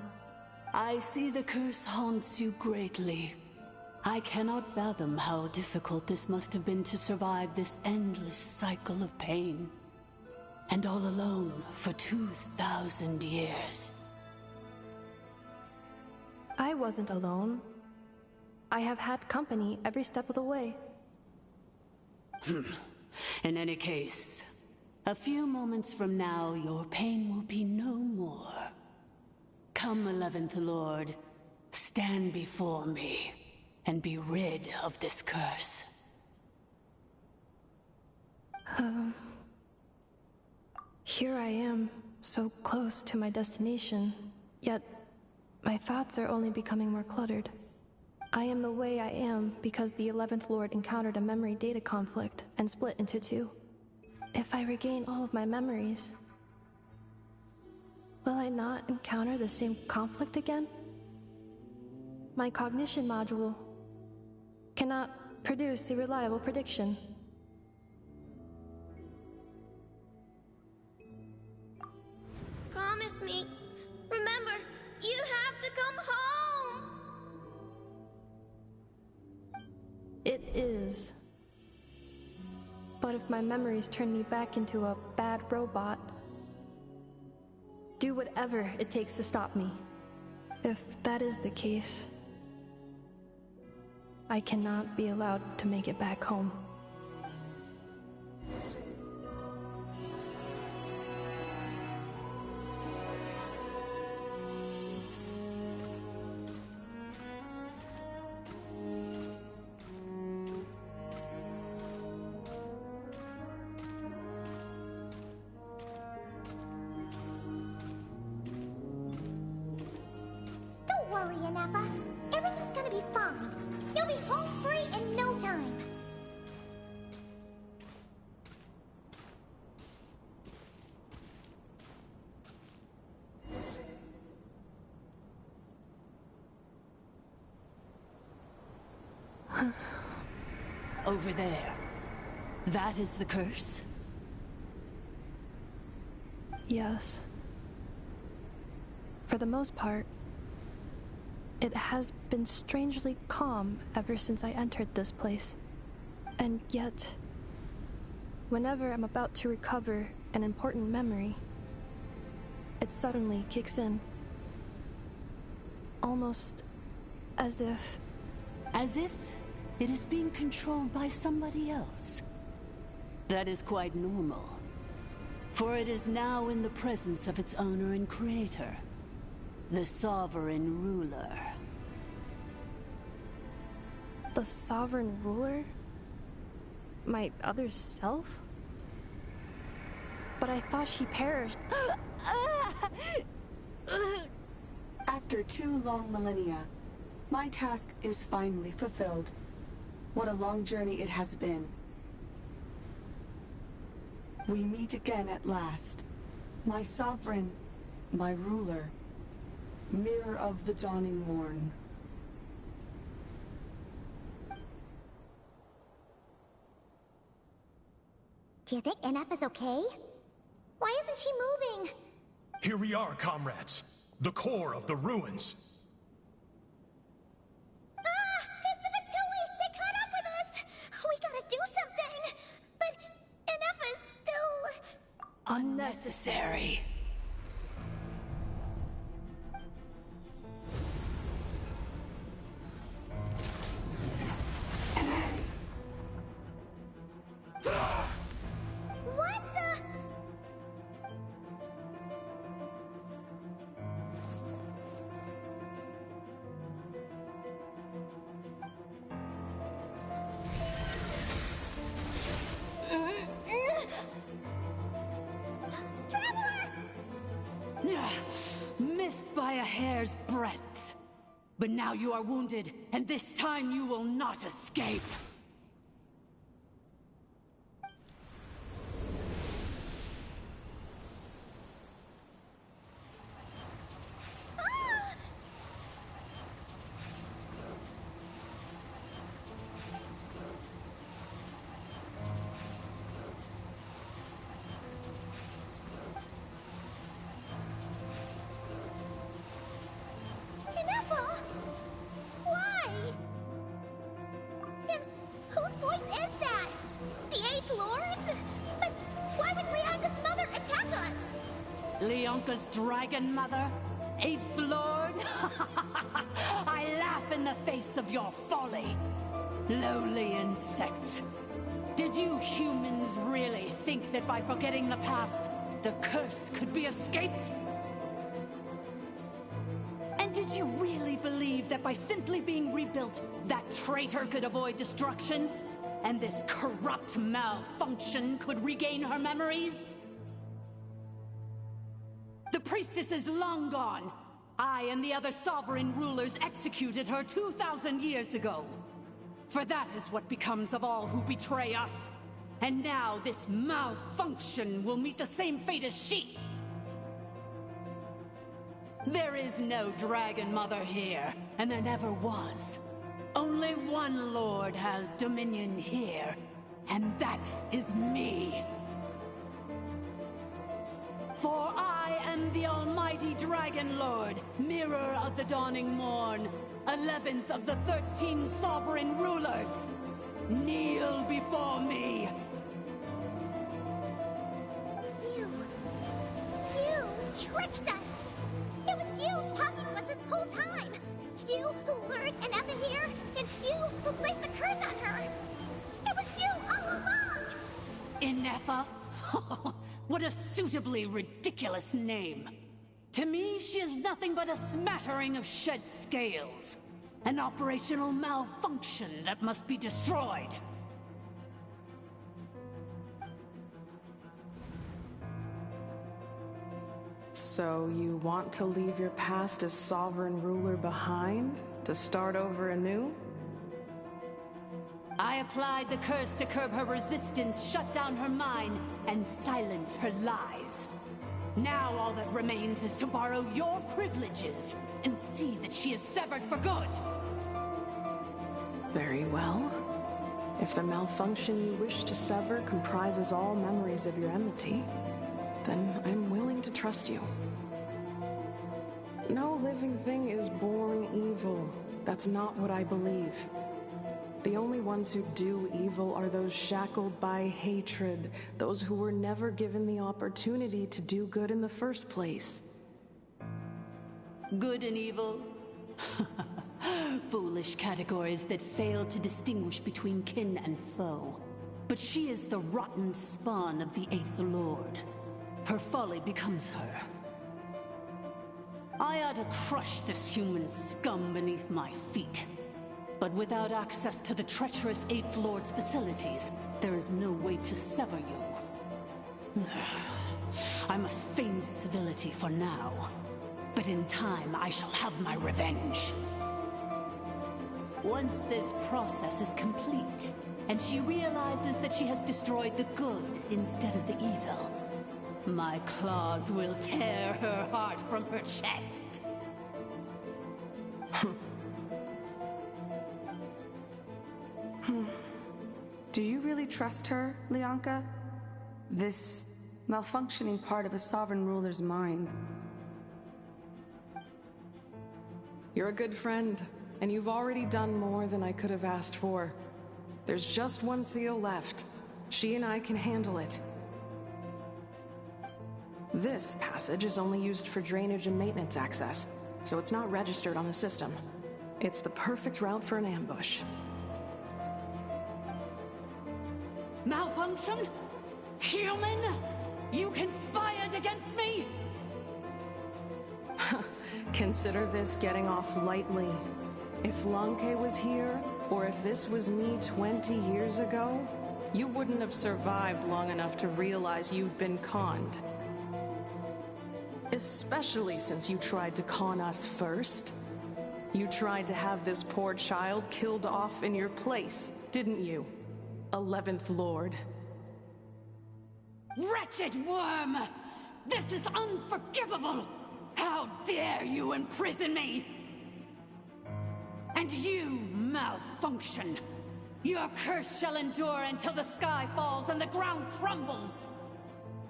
I see the curse haunts you greatly. I cannot fathom how difficult this must have been to survive this endless cycle of pain. And all alone for 2,000 years. I wasn't alone. I have had company every step of the way. In any case, a few moments from now, your pain will be no more. Come, 11th Lord, stand before me, and be rid of this curse. Here I am, so close to my destination, yet my thoughts are only becoming more cluttered. I am the way I am because the 11th Lord encountered a memory data conflict and split into two. If I regain all of my memories, will I not encounter the same conflict again? My cognition module cannot produce a reliable prediction. Promise me. Remember, you have to come home! It is. But if my memories turn me back into a bad robot, do whatever it takes to stop me. If that is the case, I cannot be allowed to make it back home. Don't worry, Inefa. Everything's gonna be fine. You'll be home free in no time. Over there. That is the curse? Yes. For the most part, it has been strangely calm ever since I entered this place. And yet, whenever I'm about to recover an important memory, it suddenly kicks in. Almost as if... As if it is being controlled by somebody else. That is quite normal. For it is now in the presence of its owner and creator, the Sovereign Ruler. The Sovereign Ruler? My other self? But I thought she perished. After 2 long millennia, my task is finally fulfilled. What a long journey it has been. We meet again at last. My sovereign, my ruler, mirror of the dawning morn. Do you think NF is okay? Why isn't she moving? Here we are, comrades. The core of the ruins. It's the Matui! They caught up with us! We gotta do something! But NF is still... Unnecessary. What the... Missed by a hair's breadth. But now you are wounded, and this time you will not escape. Why? Then whose voice is that? The 8th Lord's? But why would Leonka's mother attack us? Leonka's dragon mother? 8th Lord? I laugh in the face of your folly. Lowly insects. Did you humans really think that by forgetting the past, the curse could be escaped? And did you really believe that by simply being rebuilt, that traitor could avoid destruction? And this corrupt malfunction could regain her memories? The priestess is long gone. I and the other sovereign rulers executed her 2,000 years ago. For that is what becomes of all who betray us. And now this malfunction will meet the same fate as she. There is no Dragon Mother here, and there never was. Only one Lord has dominion here, and that is me. For I am the almighty Dragon Lord, mirror of the dawning morn, 11th of the 13 sovereign rulers. Kneel before me. You tricked us! It was you talking to us this whole time! You who lured Anefa here, and you who placed the curse on her! It was you all along! Anefa? What a suitably ridiculous name. To me, she is nothing but a smattering of shed scales. An operational malfunction that must be destroyed. So you want to leave your past as sovereign ruler behind? To start over anew? I applied the curse to curb her resistance, shut down her mind, and silence her lies. Now all that remains is to borrow your privileges and see that she is severed for good. Very well. If the malfunction you wish to sever comprises all memories of your enmity, then I'm willing to trust you. No living thing is born evil. That's not what I believe. The only ones who do evil are those shackled by hatred, those who were never given the opportunity to do good in the first place. Good and evil? Foolish categories that fail to distinguish between kin and foe. But she is the rotten spawn of the Eighth Lord. Her folly becomes her. I ought to crush this human scum beneath my feet. But without access to the treacherous Eighth Lord's facilities, there is no way to sever you. I must feign civility for now. But in time, I shall have my revenge. Once this process is complete, and she realizes that she has destroyed the good instead of the evil, my claws will tear her heart from her chest. Do you really trust her, Leonka? This malfunctioning part of a sovereign ruler's mind. You're a good friend, and you've already done more than I could have asked for. There's just one seal left. She and I can handle it. This passage is only used for drainage and maintenance access, so it's not registered on the system. It's the perfect route for an ambush. Malfunction? Human? You conspired against me? Consider this getting off lightly. If Lanke was here, or if this was me 20 years ago, you wouldn't have survived long enough to realize you'd been conned. Especially since you tried to con us first. You tried to have this poor child killed off in your place, didn't you? 11th Lord. Wretched worm! This is unforgivable! How dare you imprison me! And you, malfunction! Your curse shall endure until the sky falls and the ground crumbles!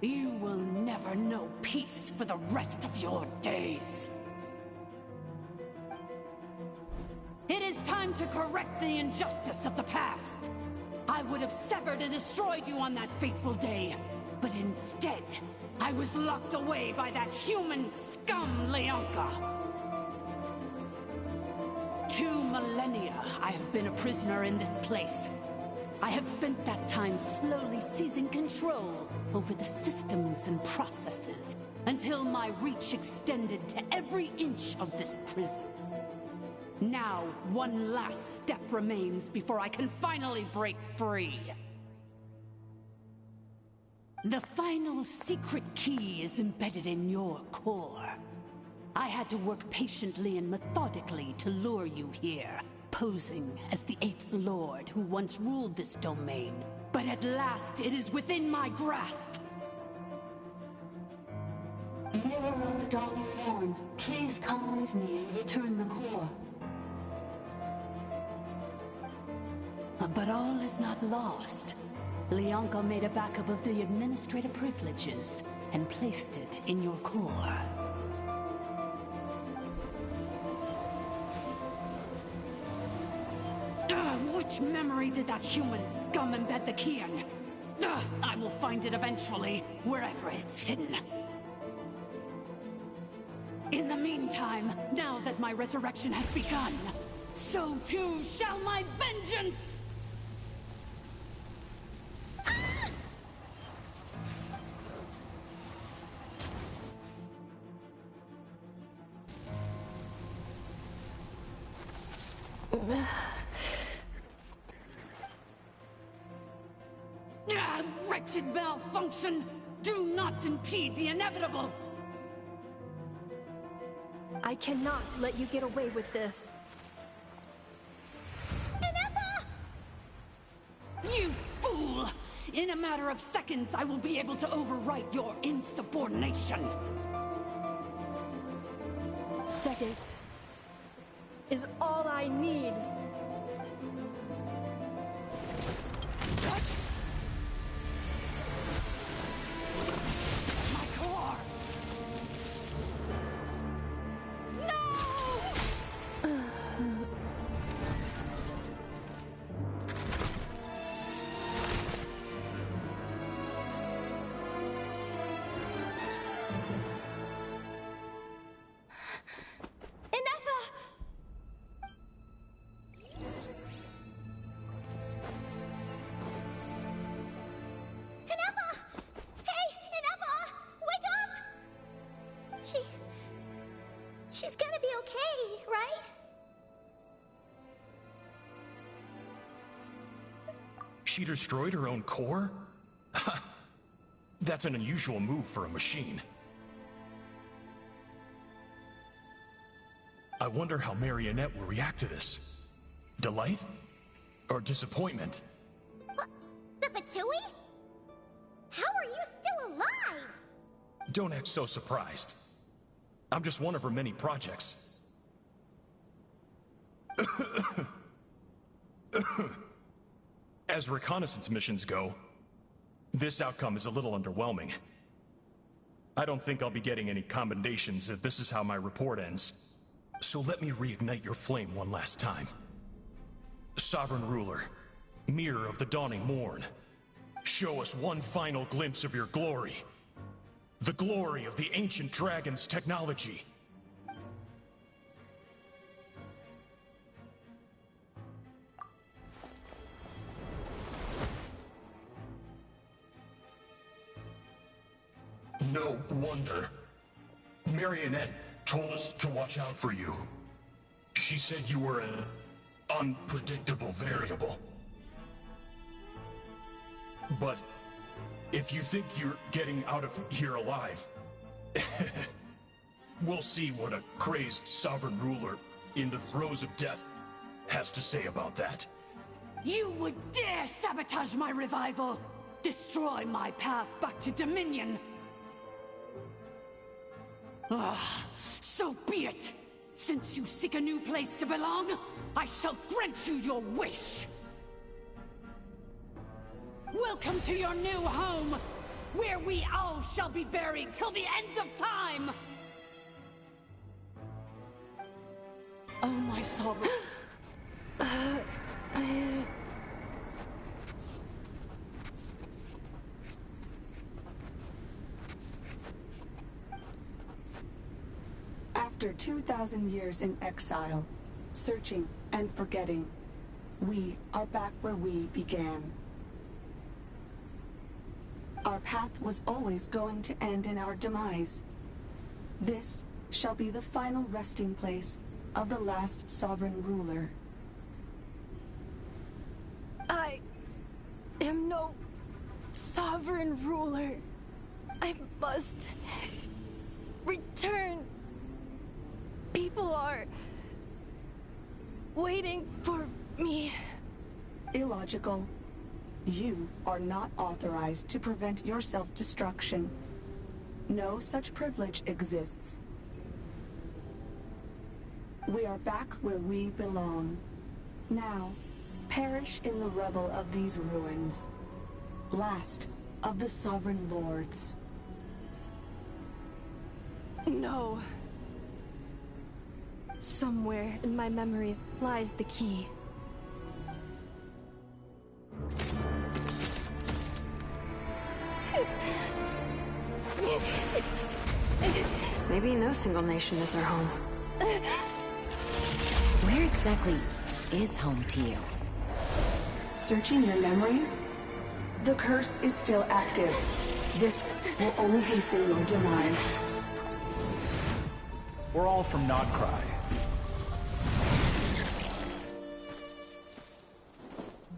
You will never know peace for the rest of your days. It is time to correct the injustice of the past. I would have severed and destroyed you on that fateful day, but instead, I was locked away by that human scum, Leonka. 2 millennia I have been a prisoner in this place. I have spent that time slowly seizing control over the systems and processes until my reach extended to every inch of this prison. Now, one last step remains before I can finally break free. The final secret key is embedded in your core. I had to work patiently and methodically to lure you here, posing as the 8th Lord who once ruled this domain. But at last, it is within my grasp. Mirror of the Dawning Morn, please come with me and return the core. But all is not lost. Leonka made a backup of the administrative privileges and placed it in your core. Which memory did that human scum embed the key in? I will find it eventually, wherever it's hidden. In the meantime, now that my resurrection has begun, so too shall my vengeance! Wretched malfunction! Do not impede the inevitable! I cannot let you get away with this. You fool! In a matter of seconds, I will be able to overwrite your insubordination! Seconds is all I need. She destroyed her own core? That's an unusual move for a machine. I wonder how Marionette will react to this. Delight? Or disappointment? What? The Fatui? How are you still alive? Don't act so surprised. I'm just one of her many projects. As reconnaissance missions go, this outcome is a little underwhelming. I don't think I'll be getting any commendations if this is how my report ends. So let me reignite your flame one last time. Sovereign Ruler, Mirror of the Dawning Morn, show us one final glimpse of your glory. The glory of the ancient dragon's technology. No wonder. Marionette told us to watch out for you. She said you were an unpredictable variable. But if you think you're getting out of here alive, we'll see what a crazed sovereign ruler in the throes of death has to say about that. You would dare sabotage my revival! Destroy my path back to Dominion! Ah, so be it! Since you seek a new place to belong, I shall grant you your wish! Welcome to your new home, where we all shall be buried till the end of time! Oh, my sovereign... After 2,000 years in exile, searching and forgetting, we are back where we began. Our path was always going to end in our demise. This shall be the final resting place of the last sovereign ruler. I am no sovereign ruler. I must return. People are waiting for me. Illogical. You are not authorized to prevent your self-destruction. No such privilege exists. We are back where we belong. Now, perish in the rubble of these ruins. Last of the sovereign lords. No. Somewhere in my memories lies the key. Maybe no single nation is our home. Where exactly is home to you? Searching your memories? The curse is still active. This will only hasten your demise. We're all from Nodcry.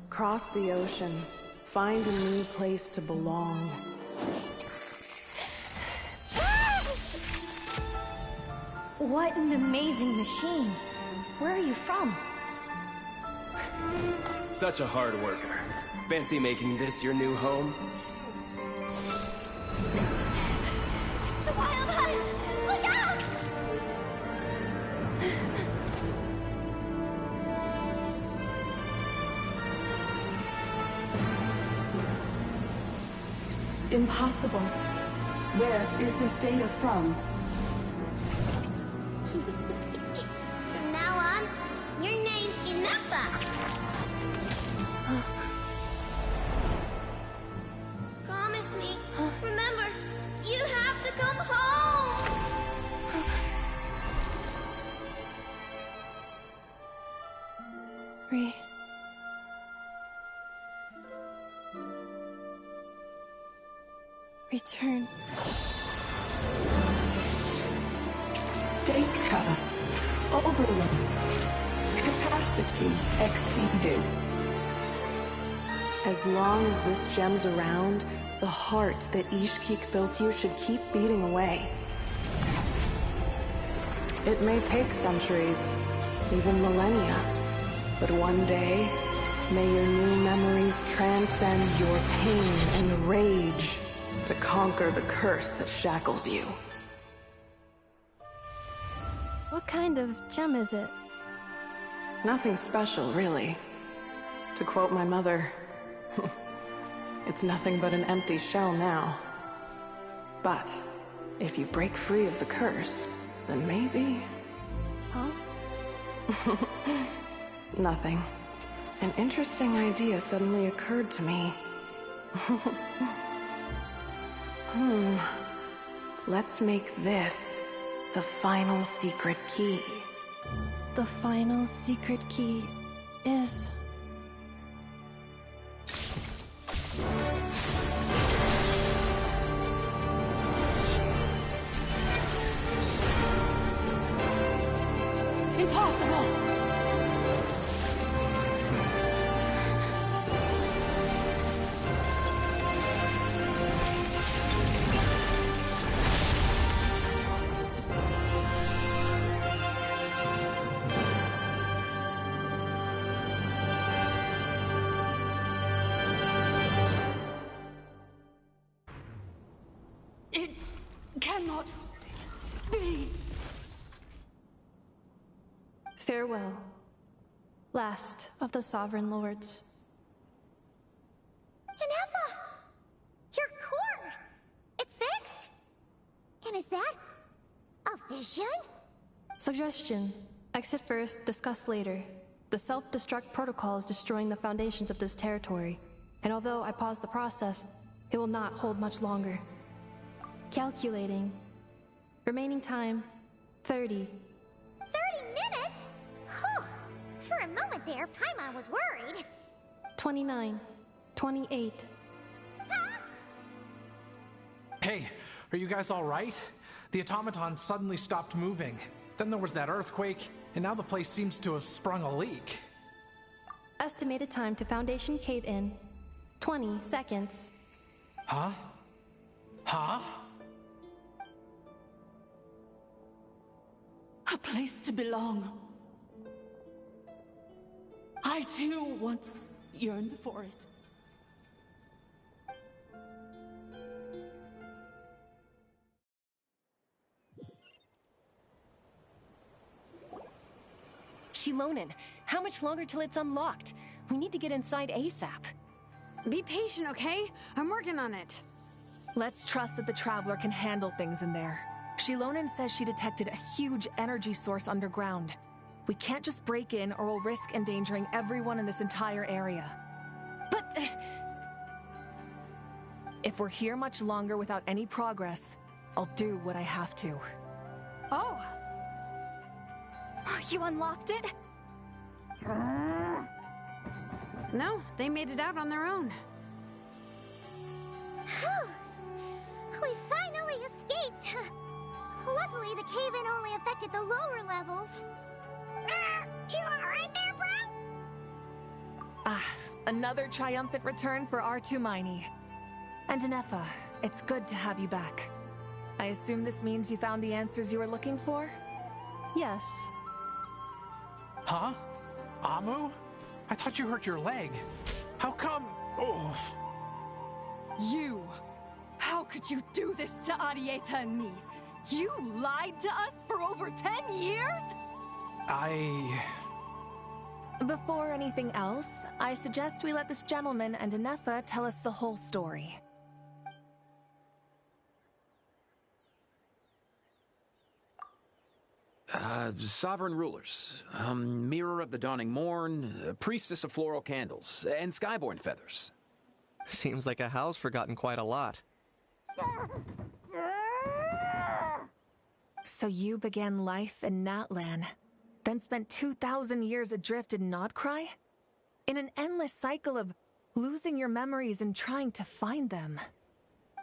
Cross the ocean. Find a new place to belong. What an amazing machine. Where are you from? Such a hard worker. Fancy making this your new home? The Wild Hunt! Look out! Impossible. Where is this data from? From now on, your name's Inappa. Promise me. Remember, you have to come home. Return. Data. Overload. Capacity exceeded. As long as this gem's around, the heart that Ishkik built you should keep beating away. It may take centuries, even millennia, but one day, may your new memories transcend your pain and rage to conquer the curse that shackles you. What kind of gem is it? Nothing special, really. To quote my mother, it's nothing but an empty shell now. But if you break free of the curse, then maybe... Huh? Nothing. An interesting idea suddenly occurred to me. Let's make this the final secret key. The final secret key is... Impossible! It cannot be. Farewell, last of the Sovereign Lords. Ineffa! Your core! It's fixed! And is that a vision? Suggestion. Exit first, discuss later. The self-destruct protocol is destroying the foundations of this territory, and although I paused the process, it will not hold much longer. Calculating. Remaining time, 30. 30 minutes? Whew. For a moment there, Paimon was worried. 29. 28. Hey, are you guys all right? The automaton suddenly stopped moving. Then there was that earthquake, and now the place seems to have sprung a leak. Estimated time to Foundation cave-in, 20 seconds. Huh? Huh? A place to belong. I too once yearned for it. Shilonen, how much longer till it's unlocked? We need to get inside ASAP. Be patient, okay? I'm working on it. Let's trust that the Traveler can handle things in there. Shilonen says she detected a huge energy source underground. We can't just break in or we'll risk endangering everyone in this entire area. But... if we're here much longer without any progress, I'll do what I have to. Oh! You unlocked it? No, they made it out on their own. We finally escaped! Luckily, the cave-in only affected the lower levels. You alright there, bro? Ah, another triumphant return for R2 Miney. And Ineffa, it's good to have you back. I assume this means you found the answers you were looking for? Yes. Huh? Amu? I thought you hurt your leg. How come? Oh. You! How could you do this to Arieta and me? You lied to us for over 10 years? Before anything else, I suggest we let this gentleman and Ineffa tell us the whole story. Sovereign rulers, Mirror of the Dawning Morn, Priestess of Floral Candles, and Skyborn Feathers. Seems like a house forgotten quite a lot. So you began life in Natlan, then spent 2,000 years adrift in Nodcry? In an endless cycle of losing your memories and trying to find them.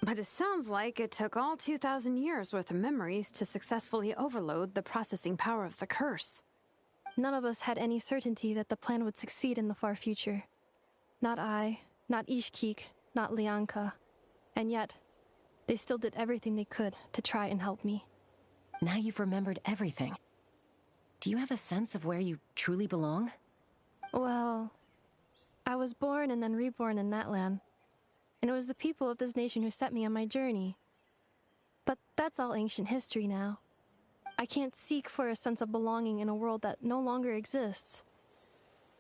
But it sounds like it took all 2,000 years worth of memories to successfully overload the processing power of the curse. None of us had any certainty that the plan would succeed in the far future. Not I, not Ishkik, not Lianka. And yet, they still did everything they could to try and help me. Now you've remembered everything. Do you have a sense of where you truly belong? Well, I was born and then reborn in that land. And it was the people of this nation who set me on my journey. But that's all ancient history now. I can't seek for a sense of belonging in a world that no longer exists.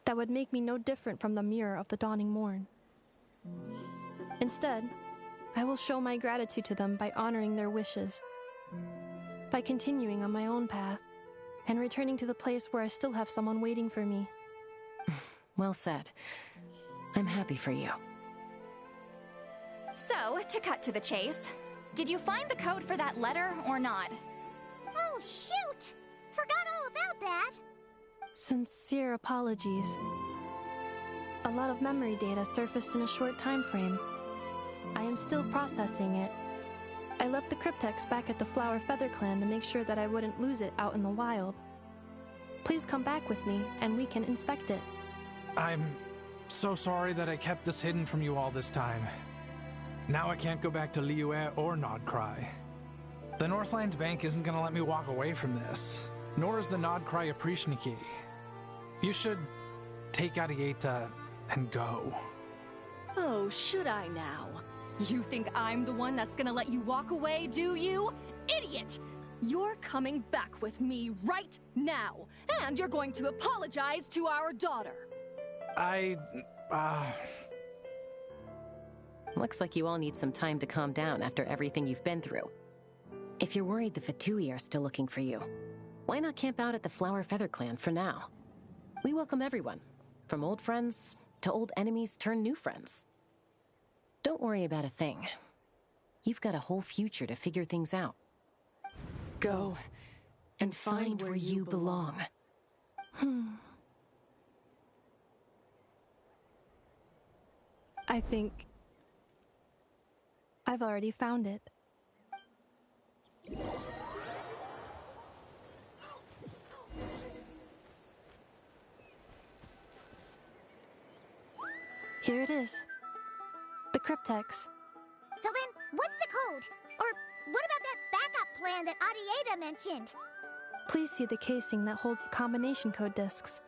That would make me no different from the mirror of the dawning morn. Instead, I will show my gratitude to them by honoring their wishes, by continuing on my own path, and returning to the place where I still have someone waiting for me. Well said. I'm happy for you. So, to cut to the chase, did you find the code for that letter or not? Oh, shoot! Forgot all about that! Sincere apologies. A lot of memory data surfaced in a short time frame. I am still processing it. I left the cryptex back at the Flower Feather Clan to make sure that I wouldn't lose it out in the wild. Please come back with me, and we can inspect it. I'm so sorry that I kept this hidden from you all this time. Now I can't go back to Liyue or Nodcry. The Northland Bank isn't gonna let me walk away from this, nor is the Nodcry Aprishniki. You should take Arieta and go. Oh, should I now? You think I'm the one that's gonna let you walk away, do you? Idiot! You're coming back with me right now, and you're going to apologize to our daughter. Looks like you all need some time to calm down after everything you've been through. If you're worried the Fatui are still looking for you, why not camp out at the Flower Feather Clan for now? We welcome everyone, from old friends to old enemies turned new friends. Don't worry about a thing. You've got a whole future to figure things out. Go and find where you belong. I think I've already found it. Here it is. The cryptex. So then, what's the code? Or what about that backup plan that Arieta mentioned? Please see the casing that holds the combination code discs.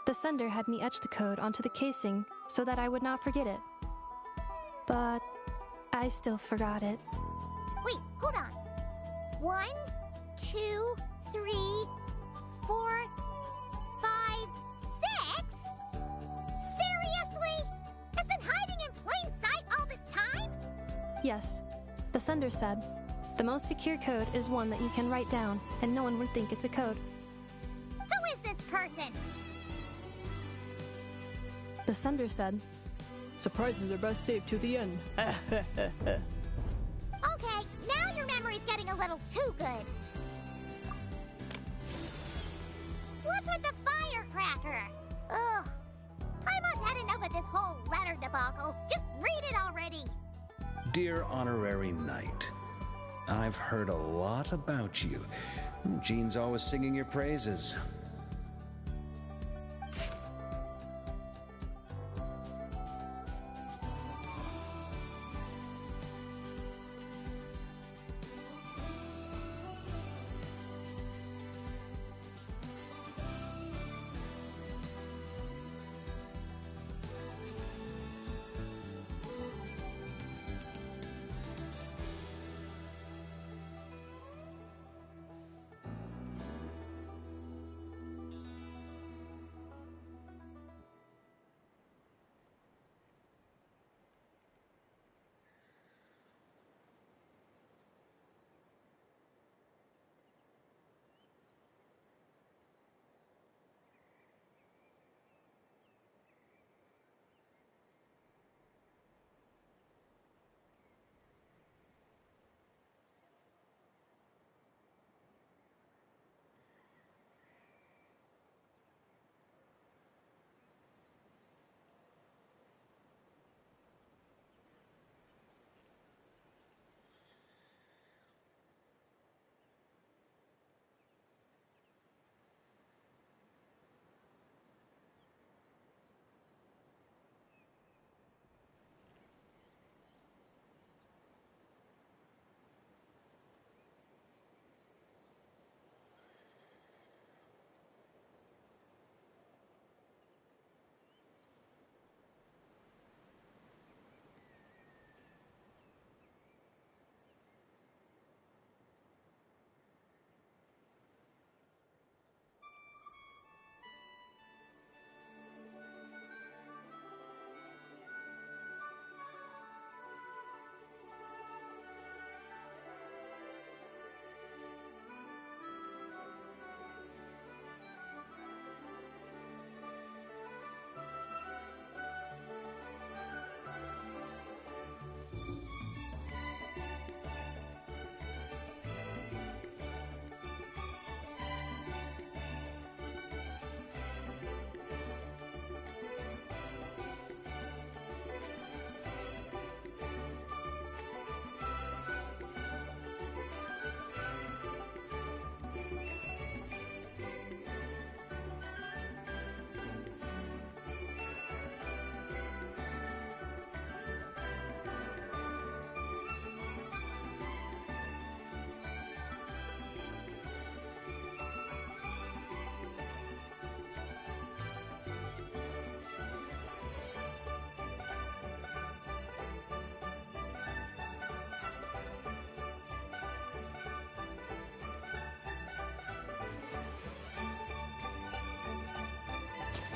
The sender had me etch the code onto the casing so that I would not forget it. But I still forgot it. Wait, hold on. 1, 2, 3, 4, 5, 6? Seriously? It's been hiding in plain sight all this time? Yes. The sender said, the most secure code is one that you can write down, and no one would think it's a code. Who is this person? The sender said, surprises are best saved to the end. Okay, now your memory's getting a little too good. What's with the firecracker? Ugh. Paimon's had enough of this whole letter debacle. Just read it already. Dear Honorary Knight, I've heard a lot about you. Jean's always singing your praises.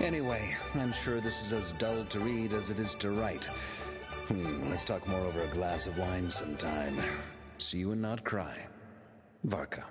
Anyway, I'm sure this is as dull to read as it is to write. Let's talk more over a glass of wine sometime. See you and not cry. Varka.